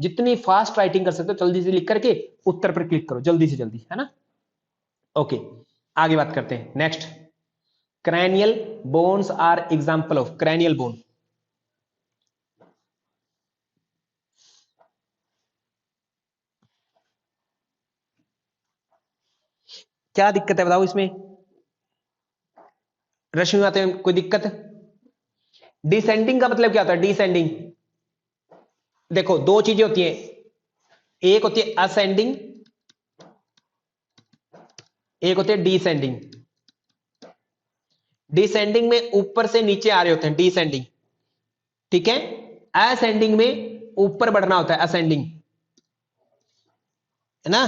जितनी फास्ट राइटिंग कर सकते हो जल्दी से लिख करके उत्तर पर क्लिक करो, जल्दी से जल्दी, है ना? ओके, आगे बात करते हैं। Next, cranial bones are example of, cranial bone क्या दिक्कत है बताओ इसमें? रश्मि आते में कोई दिक्कत? डिसेंडिंग का मतलब क्या होता है? डिसेंडिंग देखो दो चीजें होती हैं, एक होती है असेंडिंग, एक होती है डिसेंडिंग। डिसेंडिंग में ऊपर से नीचे आ रहे होते हैं, डिसेंडिंग, ठीक है? असेंडिंग में ऊपर बढ़ना होता है, असेंडिंग, है ना?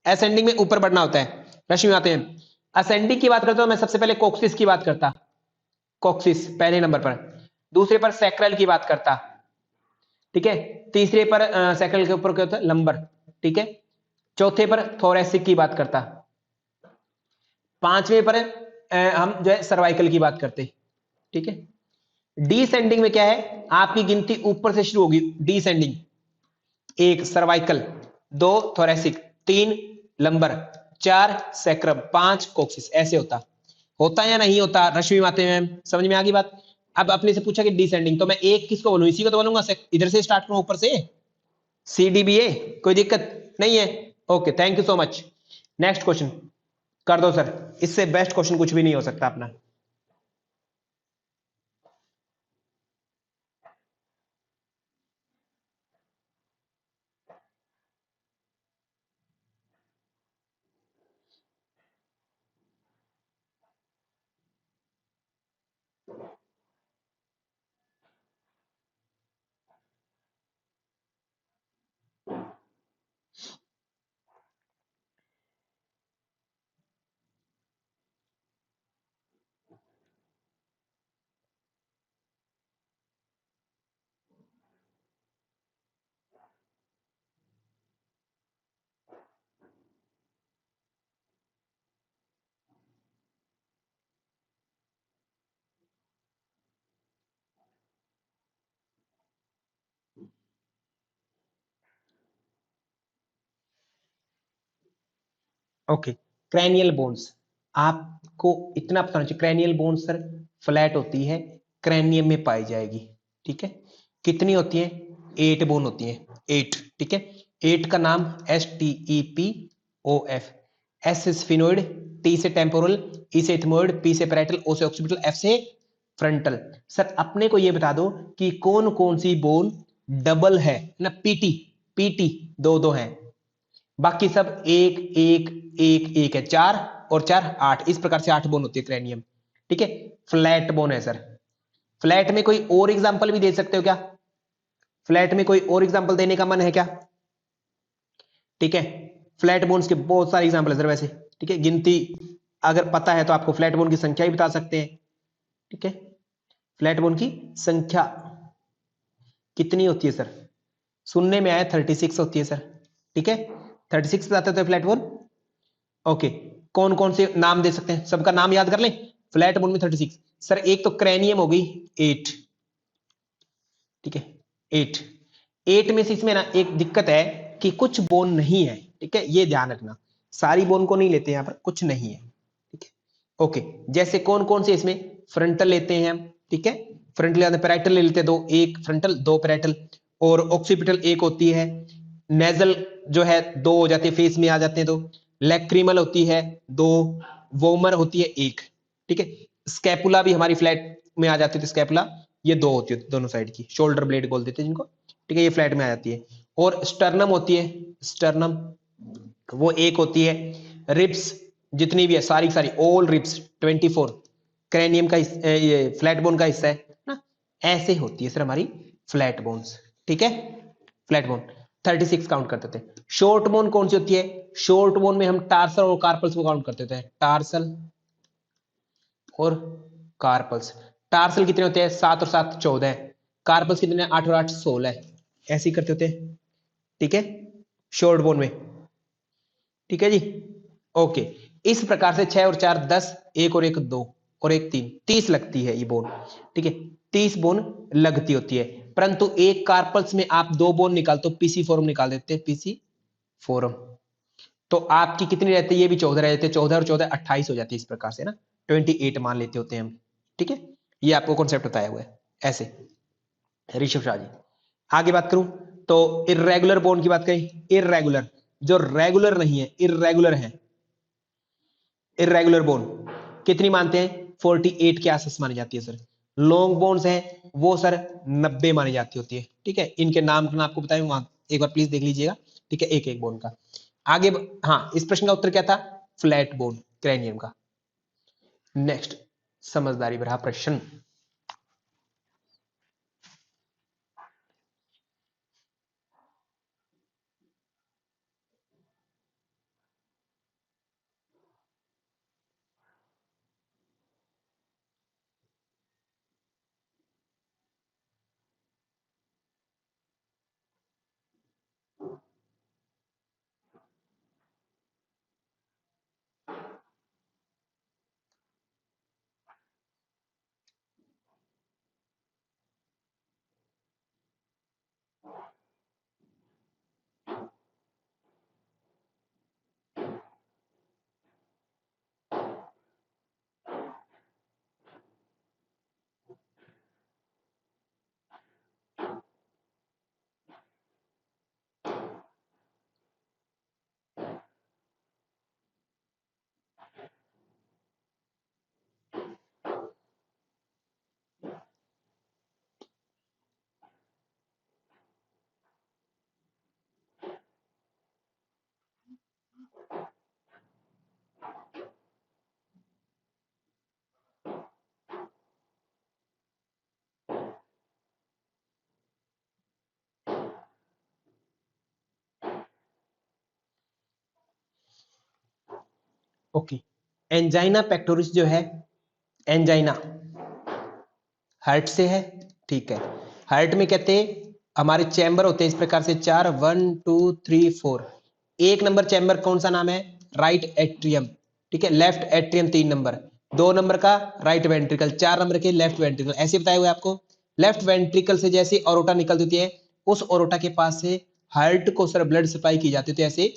असेंडिंग में ऊपर बढ़ना होता है। रश्मि आते हैं, असेंडिंग की बात करता हूं मैं, सबसे पहले कोक्सिस की बात करता, कोक्सिस पहले नंबर पर, दूसरे पर सैक्रल की बात करता, ठीक है? तीसरे पर सैक्रल के ऊपर क्या होता है? लंबर, ठीक है? चौथे पर थोरेसिक की बात करता, पांचवें पर हम जो है सर्वाइकल की बात करते, ठीक है? डिसेंडिंग में क्या है, आपकी गिनती ऊपर से शुरू होगी, descending, 1 cervical, 2 thoracic, 3 lumbar, 4 sacrum, 5 कोक्सिस, ऐसे होता या नहीं होता? रश्मि माते में समझ में आ गई बात? अब अपने से पूछा कि डिसेंडिंग, तो मैं एक किसको बोलूं? इसी को तो बोलूंगा, इधर से स्टार्ट करूं ऊपर से, सी डी बी ए, कोई दिक्कत नहीं है? Okay, thank you so much. Next question कर दो सर, इससे बेस्ट क्वेश्चन कुछ भी नहीं हो सकता अपना। ओके, क्रैनियल बोन्स, आपको इतना पता होना चाहिए, क्रैनियल बोन्स सर फ्लैट होती है, क्रैनियम में पाई जाएगी, ठीक है? कितनी होती है? 8 बोन होती है, 8, ठीक है? 8 का नाम STEPOF, एस से स्फिनोइड, टी से टेम्पोरल, ई से इथमोइड, पी से पैरेटल, ओ से ऑक्सीपिटल, एफ से फ्रंटल। सर अपने को ये बता दो कि कौन कौन सी बोन डबल है ना? पीटी, पीटी दो दो है, बाकी सब एक एक एक एक है, 4 और 4 8, इस प्रकार से 8 बोन होती है क्रैनियम, ठीक है? फ्लैट बोन है सर। फ्लैट में कोई और एग्जांपल भी दे सकते हो क्या? फ्लैट में कोई और एग्जांपल देने का मन है क्या? ठीक है, फ्लैट बोन्स के बहुत सारे एग्जांपल है सर वैसे, ठीक है? गिनती अगर पता है तो आपको फ्लैट बोन की संख्या भी बता सकते हैं, ठीक है? फ्लैट बोन की संख्या कितनी होती है सर? सुनने में आया 36 होती है सर, ठीक है? 36 बताते हो फ्लैट बोन। ओके, कौन कौन से नाम दे सकते हैं? सबका नाम याद कर लें। फ्लैट बोन में 36 सर, एक तो क्रैनियम हो गई 8, ठीक है? 8, एट में से इसमें ना एक दिक्कत है कि कुछ बोन नहीं है, ठीक है, ये ध्यान रखना, सारी बोन को नहीं लेते यहाँ पर, कुछ नहीं है, ठीक है। ओके, जैसे कौन कौन से इसमें फ्रंटल लेते हैं हम, ठीक है, फ्रंटल पैराइटल ले लेते हैं दो, एक फ्रंटल दो पैराइटल, और ऑक्सीपिटल एक होती है, नेजल जो है दो हो जाते हैं, फेस में आ जाते हैं दो, लैक्रिमल होती है दो, वोमर होती है एक, ठीक है, स्कैपुला भी हमारी फ्लैट में आ जाती है, स्कैपुला ये दो होती है दोनों साइड की, शोल्डर ब्लेड बोल देते हैं जिनको, ठीक है, ये फ्लैट में आ जाती है, और स्टर्नम होती है, स्टर्नम वो एक होती है, रिब्स जितनी भी है सारी सारी ऑल रिब्स 24 क्रैनियम का ये फ्लैट बोन का हिस्सा है ना, ऐसे होती है सर हमारी फ्लैट बोन्स, ठीक है, फ्लैट बोन 36 काउंट करते थे। शॉर्ट बोन कौन सी होती है, शॉर्ट बोन में हम टार्सल और कार्पल्स को काउंट करते थे, टार्सल और कार्पल्स, टार्सल कितने होते हैं 7 और 7 14, कार्पल्स कितने 8 और 8 16, ऐसे ही करते होते हैं, ठीक है, शॉर्ट बोन में, ठीक है जी, ओके। इस प्रकार से 6 और 4 10, एक और एक 2 और एक 3, 30 लगती है ये बोन, ठीक है, 30 बोन लगती होती है, परंतु एक कार्पल्स में आप 2 बोन निकाल तो पीसी फॉर्म निकाल देते हैं, पीसी फॉर्म, तो आपकी कितनी रहती है, ये भी 14 रह जाते हैं, 14 और 14 28 हो जाती है, इस प्रकार से ना 28 मान लेते होते हैं हम, ठीक है, ये आपको कॉन्सेप्ट बताया हुआ है ऐसे। ऋषभ शाह जी, आगे बात करूं तो इर्रेगुलर बोन की बात करें, इर्रेगुलर जो रेगुलर नहीं है, इर्रेगुलर है, इर्रेगुलर बोन कितनी मानते हैं 48 के आसपास मानी जाती है सर। लॉन्ग बोन्स है वो सर 90 मानी जाती होती है, ठीक है, इनके नाम मैं आपको बताऊं वहां एक बार प्लीज देख लीजिएगा, ठीक है, एक एक बोन का। आगे हाँ, इस प्रश्न का उत्तर क्या था, फ्लैट बोन क्रैनियम का। नेक्स्ट, समझदारी भरा प्रश्न, ओके। एंजाइना पेक्टोरिस जो है, एंजाइना हार्ट से है, ठीक है, हार्ट में कहते हैं हमारे चैम्बर होते हैं इस प्रकार से चार, 1 2 3 4, एक नंबर चैम्बर कौन सा नाम है, राइट एट्रियम, ठीक है, लेफ्ट एट्रियम 3 नंबर, 2 नंबर का राइट वेंट्रिकल, 4 नंबर के लेफ्ट वेंट्रिकल, ऐसे बताए हुए आपको। लेफ्ट वेंट्रिकल से जैसे ओरोटा निकलती होती है, उस ओरोटा के पास से हार्ट को सर ब्लड सप्लाई की जाती है, ऐसे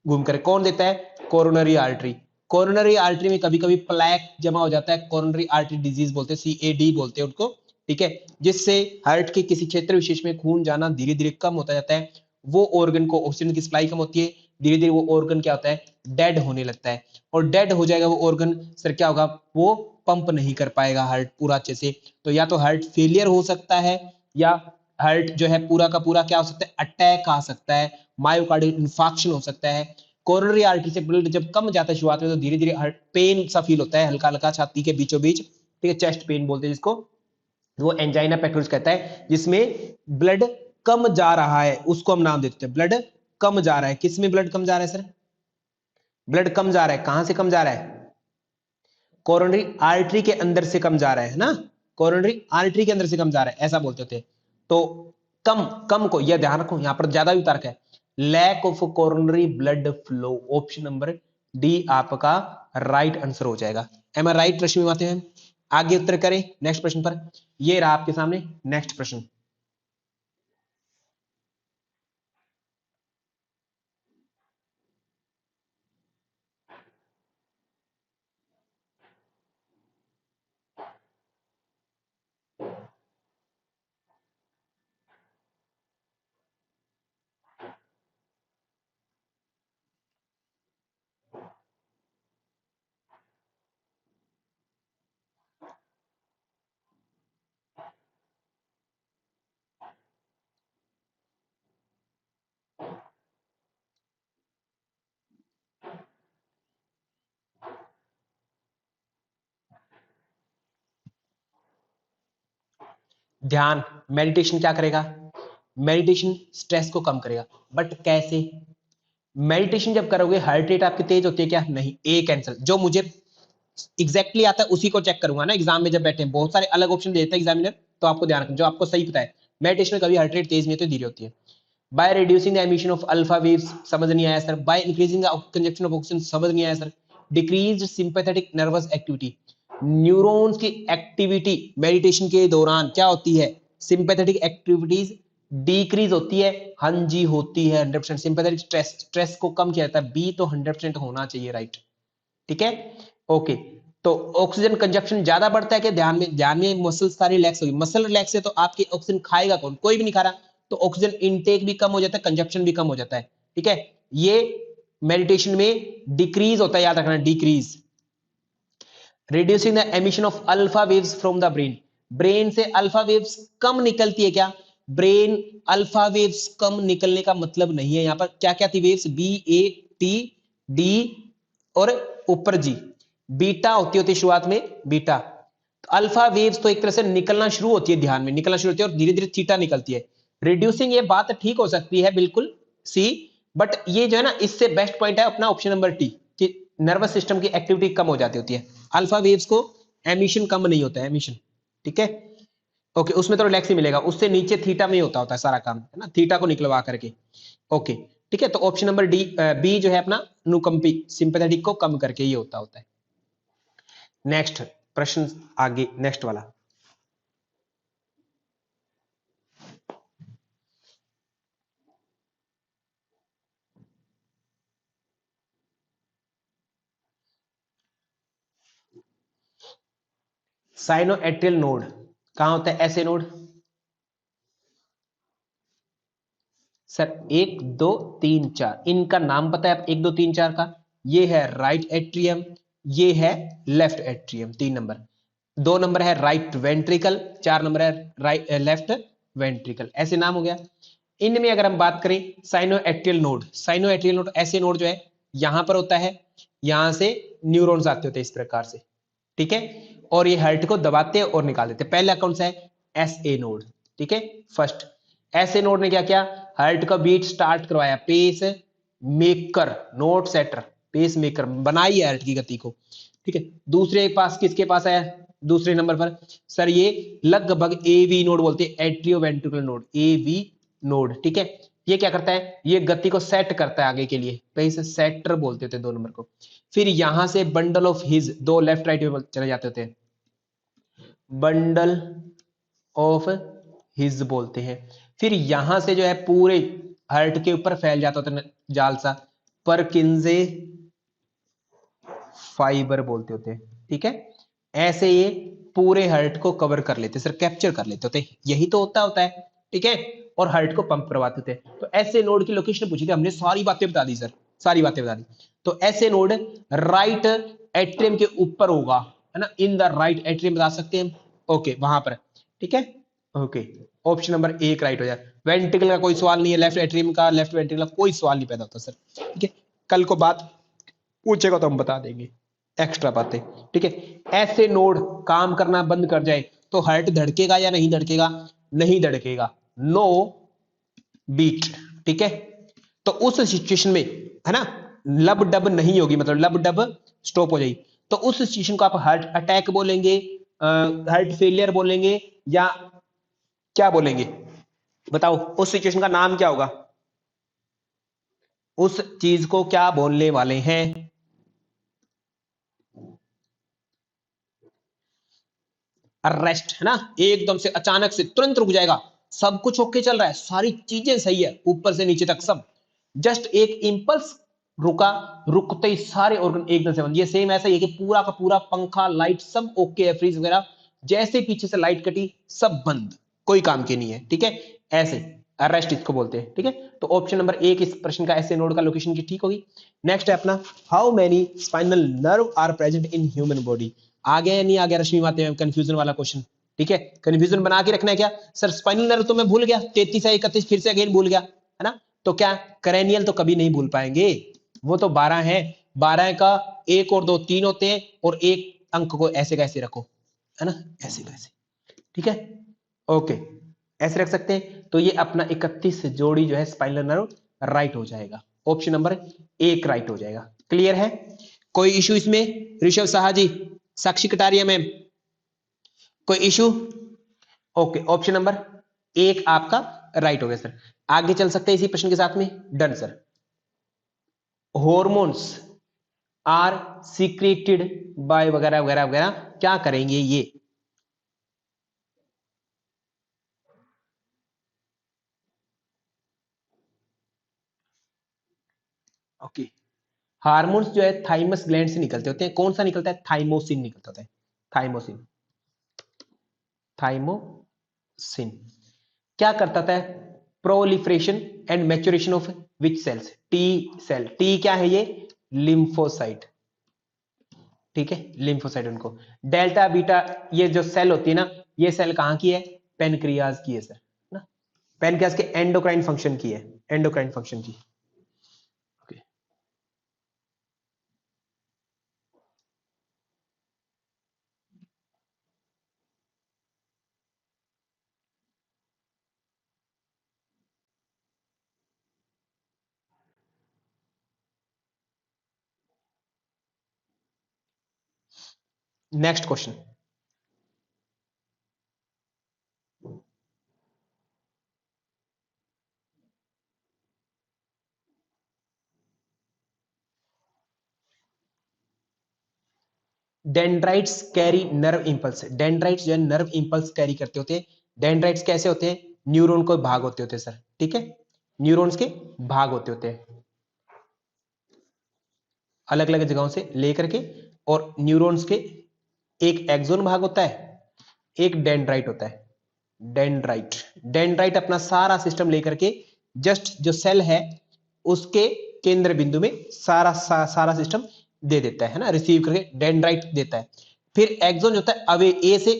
घूम कर कौन देता है, कोरोनरी आर्टरी। कोरोनरी आर्टरी में कभी कभी प्लैक जमा हो जाता है, कोरोनरी आर्टरी डिजीज बोलते हैं, CAD बोलते हैं उनको, ठीक है, जिससे हार्ट के किसी क्षेत्र विशेष में खून जाना धीरे धीरे कम होता जाता है, वो ऑर्गन को ऑक्सीजन की सप्लाई कम होती है, धीरे धीरे वो ऑर्गन क्या होता है, डेड होने लगता है, और डेड हो जाएगा वो ऑर्गन सर, क्या होगा, वो पंप नहीं कर पाएगा हार्ट पूरा अच्छे से, तो या तो हार्ट फेलियर हो सकता है, या हार्ट जो है पूरा का पूरा क्या हो सकता है, अटैक आ सकता है, मायोकार्डियल इन्फार्क्शन हो सकता है। कोरोनरी आर्टरी से ब्लड जब कम जाता है शुरुआत में, तो धीरे धीरे हार्ट पेन सा फील होता है, हल्का हल्का छाती के बीचों बीच, ठीक है, चेस्ट पेन बोलते हैं जिसको, वो एंजाइना पेक्टोरिस कहता है, जिसमें ब्लड कम जा रहा है, उसको हम नाम देते हैं ब्लड कम जा रहा है। किस में ब्लड कम जा रहा है सर, ब्लड कम जा रहा है, कहां से कम जा रहा है, कोरोनरी आर्टरी के अंदर से कम जा रहा है ना, कोरोनरी आर्टरी के अंदर से कम जा रहा है, ऐसा बोलते थे। तो कम, कम को यह ध्यान रखो, यहां पर ज्यादा भी तर्क है, lack of coronary blood flow, option number D आपका राइट आंसर हो जाएगा। एम आई राइट, रश्मि माते हैं, आगे उत्तर करें नेक्स्ट प्रश्न पर, ये रहा आपके सामने नेक्स्ट प्रश्न। ध्यान, मेडिटेशन क्या करेगा? मेडिटेशन स्ट्रेस को कम करेगा। बट कैसे? मेडिटेशन जब करोगे हार्ट रेट आपकी तेज होती है क्या? नहीं। ए कैंसिल, जो मुझे एग्जैक्टली आता है उसी को चेक करूंगा ना एग्जाम में। जब बैठे हैं बहुत सारे अलग ऑप्शन देता है एग्जामिनर, तो आपको ध्यान रखना जो आपको सही पता है। मेडिटेशन में कभी हार्ट रेट तेज नहीं होती, धीरे होती है। By reducing the emission of alpha waves, समझ नहीं आया sir. By increasing the conjunction of oxygen, समझ नहीं आया sir. Decreased sympathetic nervous activity, neurons की एक्टिविटी मेडिटेशन के दौरान क्या होती है? सिंपैथेटिक एक्टिविटीज डिक्रीज होती है। हाँ जी होती है 100%। सिंपैथेटिक स्ट्रेस, स्ट्रेस को कम किया जाता है। बी तो 100% होना चाहिए, राइट। ठीक है, ओके। तो ऑक्सीजन कंजप्शन ज्यादा बढ़ता है कि ध्यान में? ध्यान में मसल सारी रिलैक्स होगी। मसल रिलैक्स है तो आपकी ऑक्सीजन खाएगा कौन? कोई भी नहीं खा रहा, तो ऑक्सीजन इनटेक भी कम हो जाता है, कंजप्शन भी कम हो जाता है। ठीक है, ये मेडिटेशन में डिक्रीज होता है, याद रखना, decrease. Reducing the emission of alpha waves from the brain, brain से अल्फा वेव्स कम निकलती है क्या? ब्रेन अल्फा वेव्स कम निकलने का मतलब नहीं है। यहां पर क्या क्या थी waves? B A T D और ऊपर जी, बीटा होती शुरुआत में, बीटा। तो अल्फा वेव्स तो एक तरह से निकलना शुरू होती है, ध्यान में निकलना शुरू होती है और धीरे धीरे थीटा निकलती है। रिड्यूसिंग, ये बात ठीक हो सकती है बिल्कुल सी, बट ये जो है ना इससे बेस्ट पॉइंट है अपना ऑप्शन नंबर टी, कि नर्वस सिस्टम की एक्टिविटी कम हो जाती होती है। अल्फा वेव्स को एमिशन कम नहीं होता है, एमिशन। ठीक है, ओके, उसमें तो रिलैक्स ही मिलेगा, उससे नीचे थीटा में होता है सारा काम, है ना, थीटा को निकलवा करके। ओके, ठीक है, तो ऑप्शन नंबर डी, बी जो है अपना नुकंपी, सिंपैथेटिक को कम करके ये होता है। नेक्स्ट प्रश्न, आगे नेक्स्ट वाला। साइनोएट्रियल नोड कहां होता है? ऐसे नोड सर, 1 2 3 4, इनका नाम पता है आप? 1 2 3 4 का, ये है राइट एट्रियम, ये है लेफ्ट एट्रियम, 3 नंबर। 2 नंबर है राइट वेंट्रिकल, 4 नंबर है राइट लेफ्ट वेंट्रिकल, ऐसे नाम हो गया। इनमें अगर हम बात करें साइनोएट्रियल नोड, साइनोएट्रियल नोड ऐसे नोड जो है यहां पर होता है, यहां से न्यूरॉन्स आते होते हैं इस प्रकार से। ठीक है, और ये हार्ट को दबाते हैं और निकाल देते हैं। पहला कौन सा है? S A node. ठीक है, फर्स्ट एस ए नोड ने क्या किया? हार्ट का बीट स्टार्ट करवाया, pacemaker, not setter, pacemaker बनाई है हार्ट की गति को। ठीक है, दूसरे पास किसके पास आया? दूसरे नंबर पर सर ये लगभग ए वी नोड बोलते हैं, atrio ventricular node, A V node. ठीक है, ये क्या करता है? ये गति को सेट करता है आगे के लिए, तो इसे सेटर बोलते थे 2 नंबर को। फिर यहां से बंडल ऑफ हिज, दो लेफ्ट राइट में चले जाते थे, बंडल ऑफ हिज बोलते हैं। फिर यहां से जो है पूरे हार्ट के ऊपर फैल जाता था जाल सा, परकिंजे फाइबर बोलते होते हैं। ठीक है, ऐसे ये पूरे हार्ट को कवर कर लेते, सर कैप्चर कर लेते होते, यही तो होता है। ठीक है, और हार्ट को पंप करवाते थे। तो ऐसे नोड की लोकेशन पूछी थी हमने, सारी बातें बता दी सर, सारी बातें बता दी। तो ऐसे नोड राइट एट्रियम के ऊपर होगा, है ना, इन द राइट एट्रियम बता सकते हैं। ओके, वहां पर। ठीक है, ओके, ऑप्शन नंबर 1 राइट हो जाए। वेंट्रिकल का कोई सवाल नहीं है, लेफ्ट एट्रियम का, लेफ्ट वेंट्रिकल का कोई सवाल नहीं पैदा होता सर। ठीक है, कल को बात पूछेगा तो हम बता देंगे एक्स्ट्रा बातें। ठीक है, ऐसे नोड काम करना बंद कर जाए तो हार्ट धड़केगा या नहीं धड़केगा? नहीं धड़केगा, नो बीट। ठीक है, तो उस सिचुएशन में, है ना, लब डब नहीं होगी, मतलब लब डब स्टॉप हो जाएगी। तो उस सिचुएशन को आप हार्ट अटैक बोलेंगे, हार्ट फेलियर बोलेंगे, या क्या बोलेंगे? बताओ, उस सिचुएशन का नाम क्या होगा? उस चीज को क्या बोलने वाले हैं? अरेस्ट, है ना, एकदम से अचानक से तुरंत रुक जाएगा। सब कुछ ओके चल रहा है, सारी चीजें सही है ऊपर से नीचे तक सब, जस्ट एक इंपल्स रुका, रुकते ही सारे ऑर्गन एकदम से बंद। ये सेम ऐसा ही है कि पूरा का पूरा पंखा लाइट सब ओके है, फ्रीज वगैरह, जैसे पीछे से लाइट कटी सब बंद, कोई काम के नहीं है। ठीक है, ऐसे अरेस्ट इसको बोलते हैं। ठीक है, तो ऑप्शन नंबर 1 इस प्रश्न का ऐसे नोड का लोकेशन की ठीक होगी। नेक्स्ट है अपना, how many spinal nerve are present in human body? आ गया या नहीं आ गया रश्मि माते में कंफ्यूजन वाला क्वेश्चन? ठीक है, कंफ्यूजन बना के रखना है क्या? सर स्पाइनल नर्व तो मैं भूल गया, 33 है 31 फिर से अगेन भूल गया, है ना, तो क्या करेनियल तो कभी नहीं भूल पाएंगे, वो तो 12 है, 12 का 1 और 2 3 होते हैं, और एक अंक को ऐसे कैसे रखो, है ना, ऐसे कैसे। ठीक है, ओके, ऐसे रख सकते हैं। तो ये अपना 31 जोड़ी जो है स्पाइनल नर्व राइट हो जाएगा, ऑप्शन नंबर 1 राइट हो जाएगा। क्लियर है? कोई इशू इसमें? ऋषभ साहा जी, साक्षी कटारिया मैम, कोई इशू? ओके, ऑप्शन नंबर 1 आपका राइट हो गया सर। आगे चल सकते हैं इसी प्रश्न के साथ में। Done sir. Hormones are secreted by वगैरह वगैरह वगैरह, क्या करेंगे ये? ओके, हार्मोन्स जो है थाइमस ग्लैंड से निकलते होते हैं। कौन सा निकलता है? थाइमोसिन निकलता होता है। थाइमोसिन, थाइमोसिन क्या करता था? Proliferation and maturation of which cells? T cell. T क्या है ये? लिम्फोसाइट। ठीक है, लिम्फोसाइट उनको। डेल्टा बीटा ये जो सेल होती है ना, ये सेल कहां की है? पेनक्रियाज की है सर ना। पेनक्रियाज के एंडोक्राइन फंक्शन की है, एंडोक्राइन फंक्शन की। Okay, next question. Dendrites carry nerve impulse. Dendrites जो है नर्व इंपल्स कैरी करते होते हैं। डेंड्राइट्स कैसे होते हैं? न्यूरॉन को भाग होते होते हैं सर। ठीक है, न्यूरॉन्स के भाग होते होते हैं अलग अलग जगहों से लेकर के। और न्यूरॉन्स के एक एक्सोन भाग होता है, एक डेंड्राइट होता है। डेंड्राइट, डेंड्राइट अपना सारा सिस्टम लेकर के जस्ट जो सेल है उसके केंद्र बिंदु में सारा सिस्टम दे देता है ना, रिसीव करके डेंड्राइट देता है। फिर एक्सोन जो होता है अवे ए से,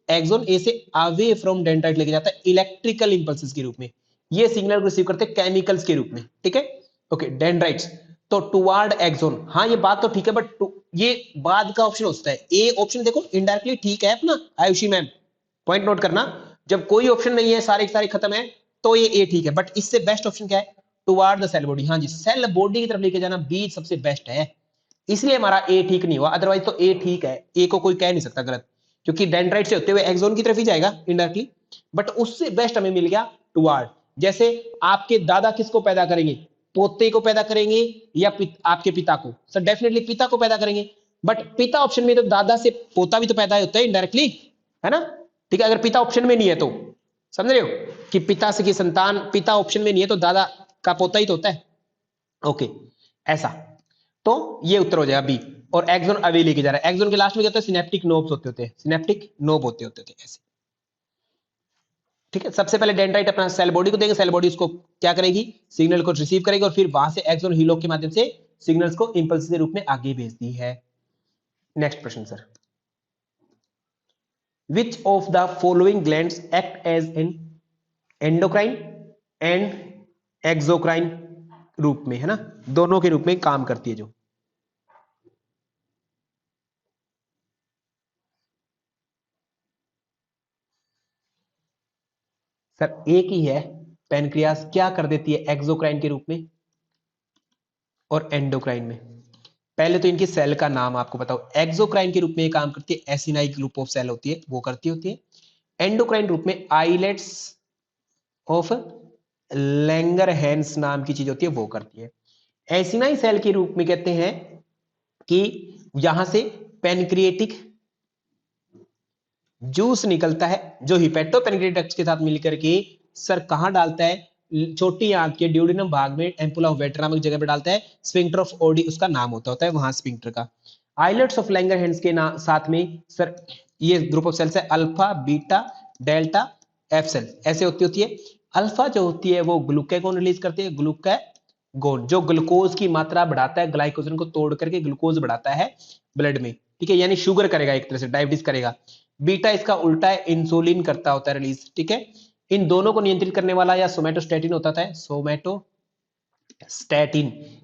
एक्सोन ए से अवे फ्रॉम डेंड्राइट लेके जाता है इलेक्ट्रिकल इंपल्सेस के रूप में। ये सिग्नल को रिसीव करते हैं केमिकल्स के रूप में। ठीक है, ओके, डेंड्राइट्स। तो टुवार्ड एक्सोन, हाँ ये बात तो ठीक है, बट ये बाद का ऑप्शन होता है। ए ऑप्शन देखो इनडायरेक्टली ठीक है अपना, आयुषी मैम पॉइंट नोट करना। जब कोई ऑप्शन नहीं है, सारे सारे खत्म है, तो ये ए ठीक है। बट इससे बेस्ट ऑप्शन क्या है? Toward the cell body. हाँ जी, सेल बॉडी की तरफ लेके जाना बी सबसे बेस्ट है। इसलिए हमारा ए ठीक नहीं हुआ, अदरवाइज तो ए ठीक है। ए को कोई कह नहीं सकता गलत, क्योंकि डेंड्राइट से होते हुए एक्सोन की तरफ ही जाएगा इनडायरेक्टली। बट उससे बेस्ट हमें मिल गया टुवार्ड। जैसे आपके दादा किसको पैदा करेंगे? पोते को पैदा करेंगे या आपके पिता को? सर डेफिनेटली पिता को पैदा करेंगे। बट पिता ऑप्शन में तो दादा से पोता भी तो पैदा होता है इनडायरेक्टली, है ना। ठीक है, अगर पिता ऑप्शन में नहीं है तो समझ रहे हो कि पिता से की संतान, पिता ऑप्शन में नहीं है तो दादा का पोता ही तो होता है। ओके, ऐसा। तो ये उत्तर हो जाएगा बी। और एक्सोन अवे लेके जा रहा है। एक्सोन के लास्ट में क्या होता है? सिनेप्टिक नोब्स होते होते हैं, सिनेप्टिक नोब होते होते थे ऐसे। ठीक है, सबसे पहले डेंड्राइट अपना सेल बॉडी को देंगे, सेल बॉडी उसको क्या करेगी? सिग्नल को रिसीव करेगी और फिर वहां से एक्सोन हीलोक के माध्यम से सिग्नल्स को इंपल्स के रूप में आगे भेजती है। नेक्स्ट प्रश्न sir. Which of the following glands act as an endocrine and exocrine रूप में, है ना, दोनों के रूप में काम करती है जो। सर एक ही है, पेनक्रियास क्या कर देती है एक्सोक्राइन के रूप में और एंडोक्राइन में? पहले तो इनकी सेल का नाम आपको बताओ। एक्सोक्राइन के रूप में ये काम करती है, एसिनाई ग्रुप ऑफ सेल होती है, वो करती होती है। एंडोक्राइन रूप में आइलेट्स ऑफ लैंगरहैंस नाम की चीज होती है, वो करती है। एसिनाई सेल के रूप में कहते हैं कि यहां से पेनक्रिएटिक जूस निकलता है जो हिपेटो पेनक्रिएटिक के साथ मिलकर के सर कहां डालता है? छोटी आंत के ड्यूडेनम भाग में, एम्पुला ऑफ वेटर नामक जगह पे डालता है। स्फिंक्टर ऑफ ओडी उसका नाम होता है वहां स्फिंक्टर का। आइलेट्स ऑफ लैंगरहैंस के साथ में सर ये ग्रुप ऑफ सेल्स है alpha beta delta F cell, ऐसे होती है। अल्फा जो होती है वो ग्लूकेगोन रिलीज करती है, ग्लूकेगोन जो ग्लूकोज की मात्रा बढ़ाता है, ग्लाइकोजन को तोड़ करके ग्लूकोज बढ़ाता है ब्लड में। ठीक है, यानी शुगर करेगा, एक तरह से डायबिटीज करेगा। बीटा इसका उल्टा है, इंसुलिन करता होता है रिलीज। ठीक है, इन दोनों को नियंत्रित करने वाला या सोमेटोस्टेटिन होता है। सोमेटोस्टेटिन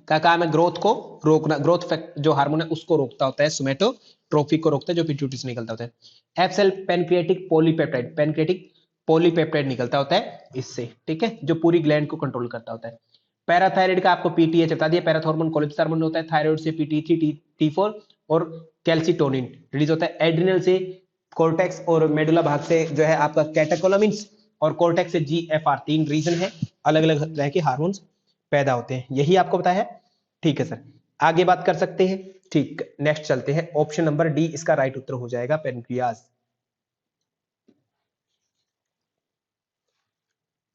का काम है ग्रोथ को रोकना, ग्रोथ फैक्ट जो हार्मोन है उसको रोकता होता है, सोमेटोट्रोफिक को रोकता है जो पिट्यूटरी से निकलता होता है। F cell pancreatic polypeptide, pancreatic polypeptide निकलता होता है इससे, ठीक है, जो पूरी ग्लैंड को कंट्रोल करता होता है। पैराथायराइड का आपको पीटीएच बता दिया, पैराथॉर्मोन कोलिप्स हार्मोन होता है, थायराइड से पीटी3 T4 और कैल्सिटोनिन रिलीज होता है, एड्रिनल से कोर्टेक्स और मेडुला भाग से जो है आपका कैटेकोलामिन्स और कोर्टेक्स से जीएफआर, 3 रीजन है, अलग अलग तरह के हार्मोन्स पैदा होते हैं, यही आपको पता है, ठीक है सर। आगे बात कर सकते हैं, ठीक, नेक्स्ट चलते हैं, ऑप्शन नंबर डी इसका राइट उत्तर हो जाएगा, pancreas.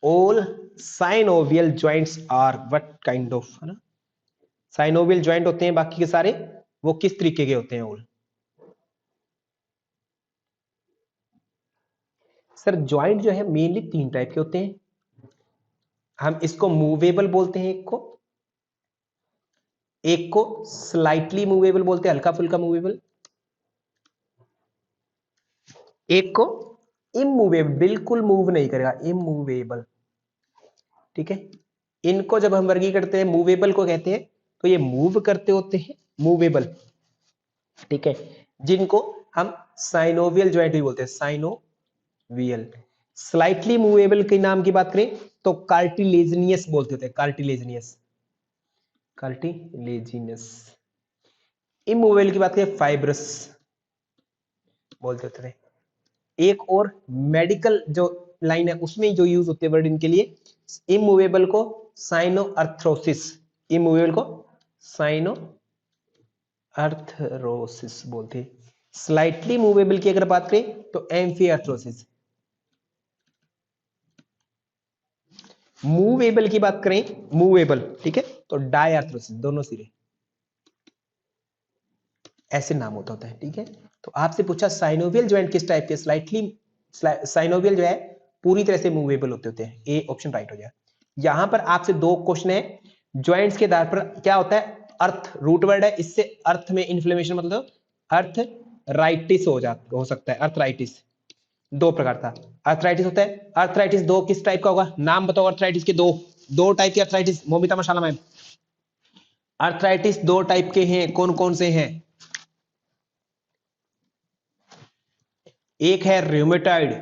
All synovial joints are what kind of, है ना, साइनोवियल ज्वाइंट होते हैं बाकी के सारे, वो किस तरीके के होते हैं ऑल? सर ज्वाइंट जो है मेनली 3 टाइप के होते हैं, हम इसको मूवेबल बोलते हैं, एक को स्लाइटली मूवेबल बोलते हैं, हल्का फुल्का मूवेबल, एक को इमूवेबल, बिल्कुल मूव नहीं करेगा, इमूवेबल, ठीक है। इनको जब हम वर्गीकृत करते हैं, मूवेबल को कहते हैं, तो ये मूव करते होते हैं, मूवेबल, ठीक है, जिनको हम साइनोवियल ज्वाइंट भी बोलते हैं, साइनोवियल। स्लाइटली मूवेबल के नाम की बात करें तो कार्टिलेजिनियस बोलते होते हैं, कार्टिलेजिनियस, कार्टिलेजिनस। इमूवेबल की बात करें फाइब्रस बोलते होते हैं। एक और मेडिकल जो लाइन है उसमें जो यूज होते हैं वर्ड इनके लिए, इमूवेबल को साइनो अर्थरोसिस, इमूवेबल को साइनो अर्थरोसिस बोलते हैं। स्लाइटली मूवेबल की अगर बात करें तो एम्फी अर्थरोसिस। मूवेबल की बात करें, मूवेबल, ठीक है, तो डाई अर्थरोसिस, दोनों सिरे, ऐसे नाम होता है, ठीक है। तो आपसे पूछा साइनोवियल ज्वाइंट किस टाइप के, स्लाइटली, साइनोवियल जो है पूरी तरह से मूवेबल होते हैं, ए ऑप्शन राइट हो जाए। यहां पर आपसे 2 क्वेश्चन है, ज्वाइंट्स के आधार पर क्या होता है, अर्थ रूट वर्ड है, इससे अर्थ में इन्फ्लेमेशन मतलब अर्थ राइटिस हो सकता है, अर्थराइटिस 2 प्रकार का अर्थराइटिस होता है। अर्थराइटिस 2 किस टाइप का होगा, नाम बताओ अर्थराइटिस के, दो टाइप के अर्थराइटिस, मोमिता मशाला मैम, अर्थराइटिस 2 टाइप के हैं, कौन कौन से हैं? एक है रूमेटॉइड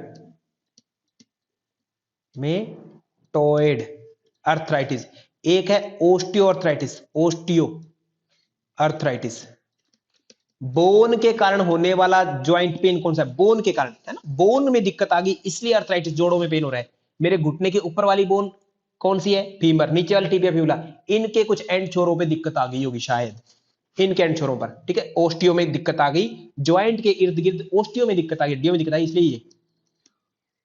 में टॉयड अर्थराइटिस, एक है osteo arthritis, osteo arthritis. Bone के कारण होने वाला ज्वाइंट पेन कौन सा है, बोन के कारण, है ना, बोन में दिक्कत आ गई इसलिए अर्थराइटिस, जोड़ों में पेन हो रहा है। मेरे घुटने के ऊपर वाली बोन कौन सी है, फीमर, नीचे वाली टिबिया फ्यूला, इनके कुछ एंड छोरों पे दिक्कत आ गई होगी शायद, इनके एंड छोरों पर, ठीक है, ओस्टियो में दिक्कत आ गई, ज्वाइंट के इर्द गिर्द ओस्टियो में दिक्कत आ गई, हड्डियों में दिक्कत आई, इसलिए ये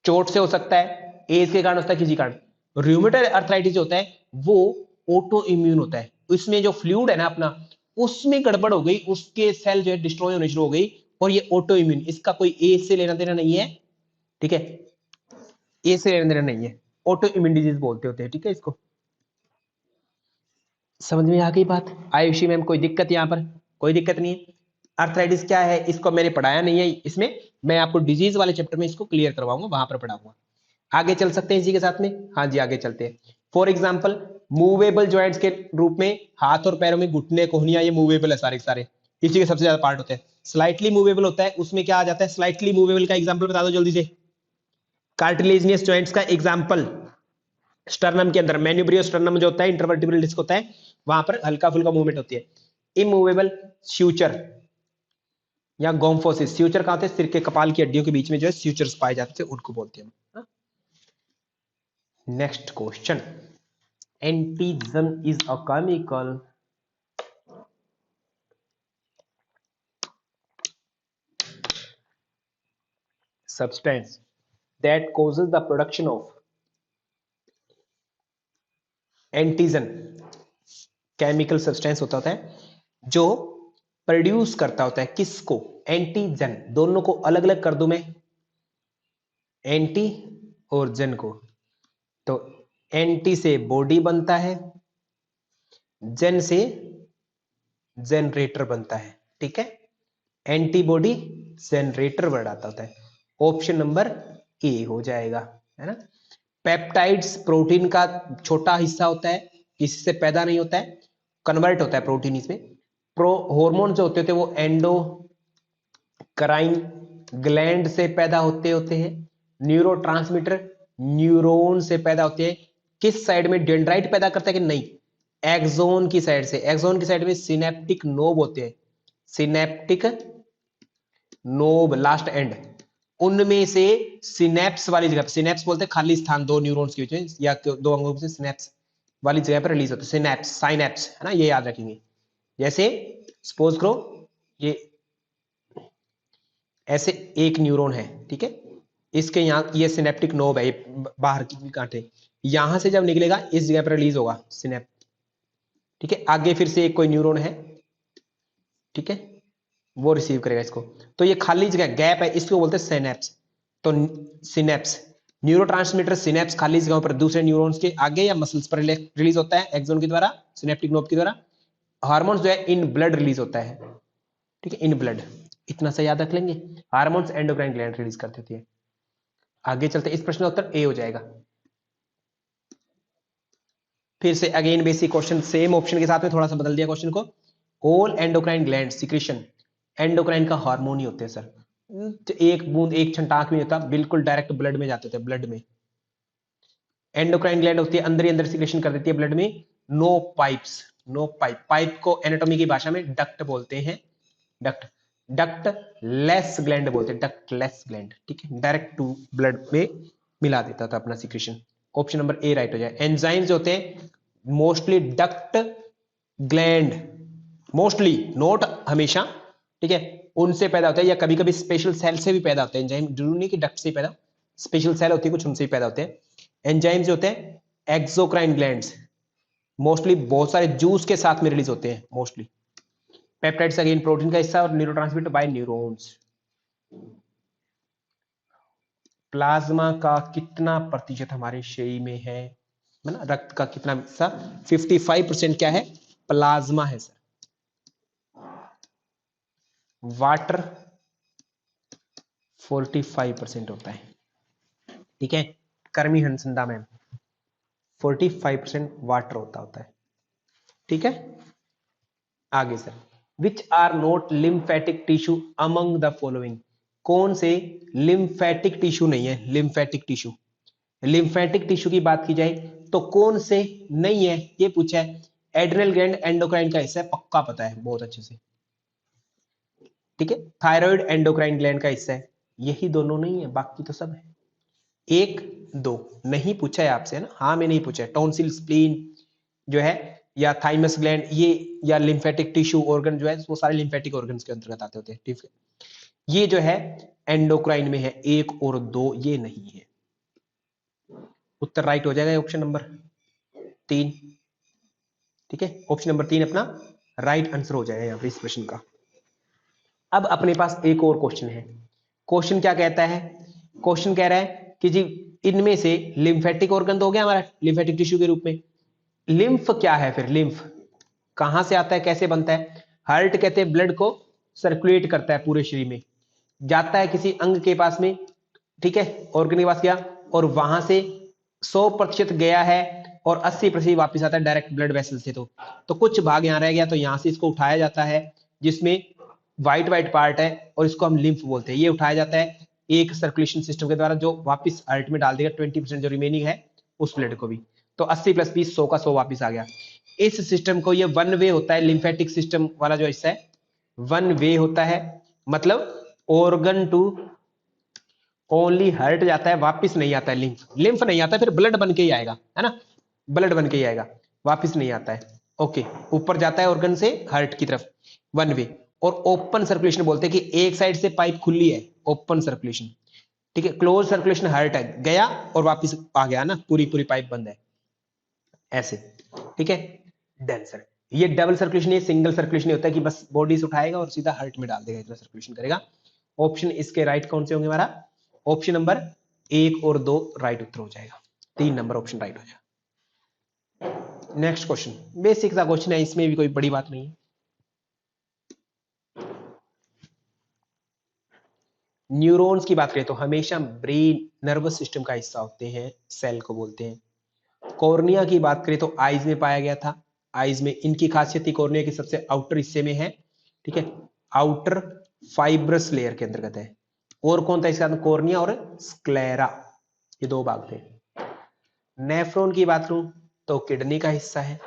चोट से हो सकता है, एज के कारण हो सकता है, किसी कारण। रूमेटॉइड अर्थराइटिस होता है वो ऑटो इम्यून होता है, इसमें जो फ्लूइड है ना अपना, उसमें गड़बड़ हो गई, उसके सेल जो है डिस्ट्रॉय होने शुरू हो गई, और ये ऑटो इम्यून, इसका कोई एज से लेना देना नहीं है, ठीक है, एज से लेना देना नहीं है, ऑटो इम्यून डिजीज बोलते होते हैं, ठीक है। इसको समझ में आ गई बात, आयुषी मैम, कोई दिक्कत यहाँ पर? कोई दिक्कत नहीं है। अर्थराइटिस क्या है इसको मैंने पढ़ाया नहीं है इसमें, मैं आपको डिजीज वाले चैप्टर में इसको क्लियर करवाऊंगा, वहां पर पढ़ाऊंगा। आगे चल सकते हैं इसी के साथ में, हाँ जी आगे चलते हैं। फॉर एग्जाम्पल मूवेबल ज्वाइंट्स के रूप में हाथ और पैरों में घुटने, कोहनियां, ये मूवेबल है सारे सारे, इसी के सबसे ज्यादा पार्ट होते हैं। स्लाइटली मूवेबल होता है, उसमें क्या आ जाता है, स्लाइटली मूवेबल का एग्जांपल बता दो जल्दी से, कार्टिलेजिनियस ज्वाइंट्स का एग्जांपल, स्टर्नम के अंदर मैन्यूब्रियो स्टर्नम जो होता है, इंटरवर्टिब्रल डिस्क होता है, वहां पर हल्का फुल्का मूवमेंट होती है। इमूवेबल स्यूचर या गोम्फोसिस, स्यूचर कहां थे, सिर के कपाल की हड्डियों के बीच में जो है स्यूचर्स पाए जाते थे, उनको बोलते हैं। Next question, antigen is a chemical substance that causes the production of antigen, chemical substance होता है जो प्रोड्यूस करता होता है किसको, एंटीजन, दोनों को अलग अलग कर दूं मैं, एंटी और जन को, तो एंटी से बॉडी बनता है, जन से जनरेटर बनता है, ठीक है, एंटीबॉडी जनरेटर वर्ड आता होता है, ऑप्शन नंबर ए हो जाएगा, है ना। पेप्टाइड्स प्रोटीन का छोटा हिस्सा होता है, किसी से पैदा नहीं होता है, कन्वर्ट होता है प्रोटीन इसमें। प्रो हार्मोन जो होते हैं वो एंडोक्राइन ग्लैंड से पैदा होते हैं, न्यूरोट्रांसमीटर न्यूरॉन से पैदा होते हैं। किस साइड में? डेंड्राइट पैदा करता है कि नहीं? एक्सोन की साइड से। एक्सोन की साइड में सिनेप्टिक नोब होते हैं, सिनेप्टिक नोब लास्ट एंड, उनमें से सिनेप्स वाली जगह पे, सिनेप्स बोलते हैं खाली स्थान दो न्यूरॉन्स के बीच में या दो अंगों से, सिनेप्स वाली जगह पर रिलीज होते हैं सिनेप्स, साइनेप्स, है ना, ये याद रखेंगे। जैसे सपोज करो ये ऐसे एक न्यूरॉन है, ठीक है, इसके यहाँ ये सिनेप्टिक नोब है, ये बाहर की कांटे, यहां से जब निकलेगा इस जगह पर रिलीज होगा सिनेप, ठीक है। आगे फिर से एक कोई न्यूरॉन है, ठीक है, वो रिसीव करेगा इसको, तो ये खाली जगह गैप है, इसको बोलते हैं सिनेप्स। तो सिनेप्स, न्यूरोट्रांसमीटर सिनेप्स खाली जगहों पर दूसरे न्यूरॉन्स के आगे या मसल्स पर रिलीज होता है एक्सोन के द्वारा, सिनेप्टिक नोब के द्वारा। हार्मोन्स जो है इन ब्लड रिलीज होता है, ठीक है, इन ब्लड। इतना सा याद रख लेंगे, हार्मोन्स एंडोक्राइन ग्लैंड रिलीज करती होती है। आगे चलते, इस प्रश्न का उत्तर ए हो जाएगा। फिर से again basic question, same option के साथ में थोड़ा सा बदल दिया क्वेश्चन को। All endocrine gland secretion, endocrine का हार्मोन ही होते हैं सर, तो एक बूंद एक छंटाक भी नहीं होता, बिल्कुल डायरेक्ट ब्लड में जाते थे, ब्लड में। एंडोक्राइन ग्लैंड होती है अंदर ही अंदर सिक्रेशन कर देती है ब्लड में। No pipes, no pipe, pipe को एनाटॉमी की भाषा में डक्ट बोलते हैं, डक्ट, डक्ट लेस ग्लैंड बोलते हैं, डक्ट लेस ग्लैंड, ठीक है, डायरेक्ट टू ब्लड में मिला देता था अपना secretion. Option number A right हो जाए। एंजाइम्स होते हैं mostly duct gland, mostly, note हमेशा, ठीक है, उनसे पैदा होता है, या कभी कभी स्पेशल सेल से भी पैदा होते हैं एंजाइम, जरूरी नहीं कि डक्ट से ही पैदा, स्पेशल सेल होती है कुछ, उनसे ही पैदा होते हैं। एंजाइम्स होते हैं एक्सोक्राइन ग्लैंड्स, मोस्टली बहुत सारे जूस के साथ में रिलीज होते हैं मोस्टली। पेप्टाइड्स अगेन प्रोटीन का हिस्सा और न्यूरोट्रांसमिटर बाय न्यूरॉन्स। प्लाज्मा का कितना प्रतिशत हमारे शरीर में है ना, रक्त का कितना हिस्सा? 55% क्या है? प्लाज्मा है सर। वाटर 45% होता है, ठीक है, कर्मी हंसंदा में 45% वाटर होता है, ठीक है। आगे sir, which are not lymphatic tissue among the following, कौन से लिम्फेटिक टिश्यू नहीं है? लिम्फेटिक टिश्यू, लिम्फेटिक टिश्यू की बात की जाए तो कौन से नहीं है, ये पूछा है। एड्रिनल ग्लैंड एंडोक्राइन का हिस्सा है, पक्का पता है बहुत अच्छे से, ठीक है। थायराइड एंडोक्राइन ग्लैंड का हिस्सा है, यही दोनों नहीं है, बाकी तो सब है। एक दो नहीं पूछा है आपसे, है ना, हाँ में नहीं पूछा है। टॉन्सिल, स्प्लीन जो है, या थाइमस ग्लैंड, ये या लिम्फेटिक टिश्यू ऑर्गन जो है, वो सारे लिम्फेटिक ऑर्गन्स के अंतर्गत आते होते हैं, ठीक है। ये जो है एंडोक्राइन में है, एक और दो ये नहीं है। उत्तर राइट हो जाएगा ऑप्शन नंबर 3, ठीक है, ऑप्शन नंबर 3 अपना राइट आंसर हो जाएगा यहां पर इस प्रश्न का। अब अपने पास एक और क्वेश्चन है। क्वेश्चन क्या कहता है? क्वेश्चन कह रहा है कि जी इनमें से लिम्फेटिक ऑर्गन तो हो गया हमारा लिम्फेटिक टिश्यू के रूप में, लिम्फ क्या है फिर? लिम्फ कहां से आता है, कैसे बनता है? हार्ट कहते हैं ब्लड को सर्कुलेट करता है पूरे शरीर में, जाता है किसी अंग के पास में, ठीक है, ऑर्गन के पास गया और वहां से 100% गया है और 80% वापस आता है डायरेक्ट ब्लड वेसल से। तो कुछ भाग यहां रह गया, तो यहां से इसको उठाया जाता है, जिसमें व्हाइट व्हाइट पार्ट है और इसको हम लिम्फ बोलते हैं। ये उठाया जाता है एक सर्कुलेशन सिस्टम के द्वारा, जो वापस हार्ट में डाल देगा 20% जो रिमेनिंग है उस ब्लड को भी। तो 80 + 20 100 का 100 वापस आ गया। इस सिस्टम को, ये वन वे होता है, लिम्फेटिक सिस्टम वाला जो हिस्सा है वन वे होता है, मतलब ऑर्गन टू ओनली हार्ट जाता है, वापस नहीं आता है लिम्फ, लिम्फ नहीं आता, फिर ब्लड बन के ही आएगा, है ना, ब्लड बन के ही आएगा, वापस नहीं आता है। ओके, ऊपर जाता है ऑर्गन से हार्ट की तरफ, वन वे। और ओपन सर्कुलेशन बोलते हैं कि एक साइड से पाइप खुली है, ओपन सर्कुलेशन, ठीक है। क्लोज सर्कुलेशन हार्ट है, गया और वापस आ गया ना, पूरी पूरी पाइप बंद है ऐसे, ठीक है। Done sir. ये डबल सर्कुलेशन, ये सिंगल सर्कुलेशन नहीं होता है कि बस बॉडी से उठाएगा और सीधा हार्ट में डाल देगा, इतना सर्कुलेशन करेगा। ऑप्शन इसके राइट कौन से होंगे हमारा? ऑप्शन नंबर 1 और 2 राइट उत्तर हो जाएगा, 3 नंबर ऑप्शन राइट हो जाएगा। नेक्स्ट क्वेश्चन, बेसिक सा क्वेश्चन है, इसमें भी कोई बड़ी बात नहीं है। न्यूरॉन्स की बात करें तो हमेशा ब्रेन नर्वस सिस्टम का हिस्सा होते हैं, सेल को बोलते हैं। कॉर्निया की बात करें तो आईज में पाया गया था, आईज में इनकी खासियत थी कॉर्निया के सबसे आउटर हिस्से में है, ठीक है, आउटर फाइब्रस लेयर के अंतर्गत है, और कौन था इसके साथ, कॉर्निया और स्क्लेरा, ये दो भाग थे। नेफ्रॉन की बात करूं तो किडनी का हिस्सा है।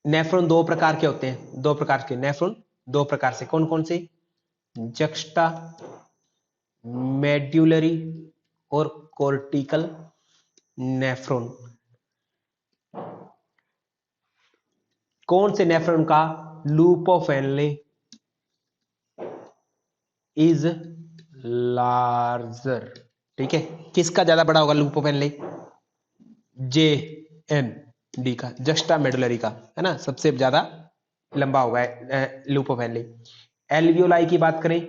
नेफ्रॉन दो प्रकार के होते हैं, दो प्रकार के नेफ्रॉन, दो प्रकार से, कौन कौन से, जक्स्टा मेड्यूलरी और कॉर्टिकल नेफ्रॉन। कौन से नेफ्रॉन का loop of Henle is larger, ठीक है, किसका ज्यादा बड़ा होगा loop of Henle, J N D का, जस्टा मेडुलरी का, है ना, सबसे ज्यादा लंबा होगा लूप ऑफ हेनले। एल्वियोलाई की बात करें,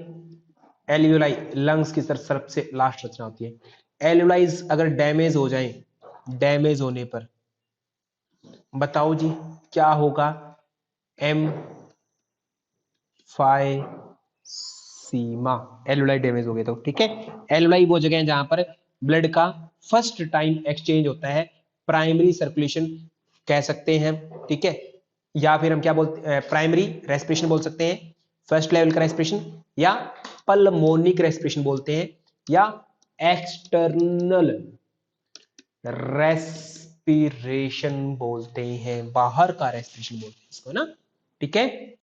एल्वियोलाई लंग्स की सबसे लास्ट रचना होती है। एल्वियोलाइज अगर डैमेज हो जाए, डैमेज होने पर बताओ जी क्या होगा, एम फाइसीमा, एल्वियोलाई डैमेज हो गए तो, ठीक है। एल्वियोलाई वो जगह है जहां पर ब्लड का फर्स्ट टाइम एक्सचेंज होता है, प्राइमरी सर्कुलेशन कह सकते हैं, ठीक है, या फिर हम क्या बोलते हैं, प्राइमरी रेस्पिरेशन बोल सकते हैं, फर्स्ट लेवल का रेस्पिरेशन, या पल्मोनिक रेस्पिरेशन बोलते हैं, या एक्सटर्नल रेस्पिरेशन बोलते हैं, बाहर का रेस्पिरेशन बोलते हैं इसको ना, ठीक है।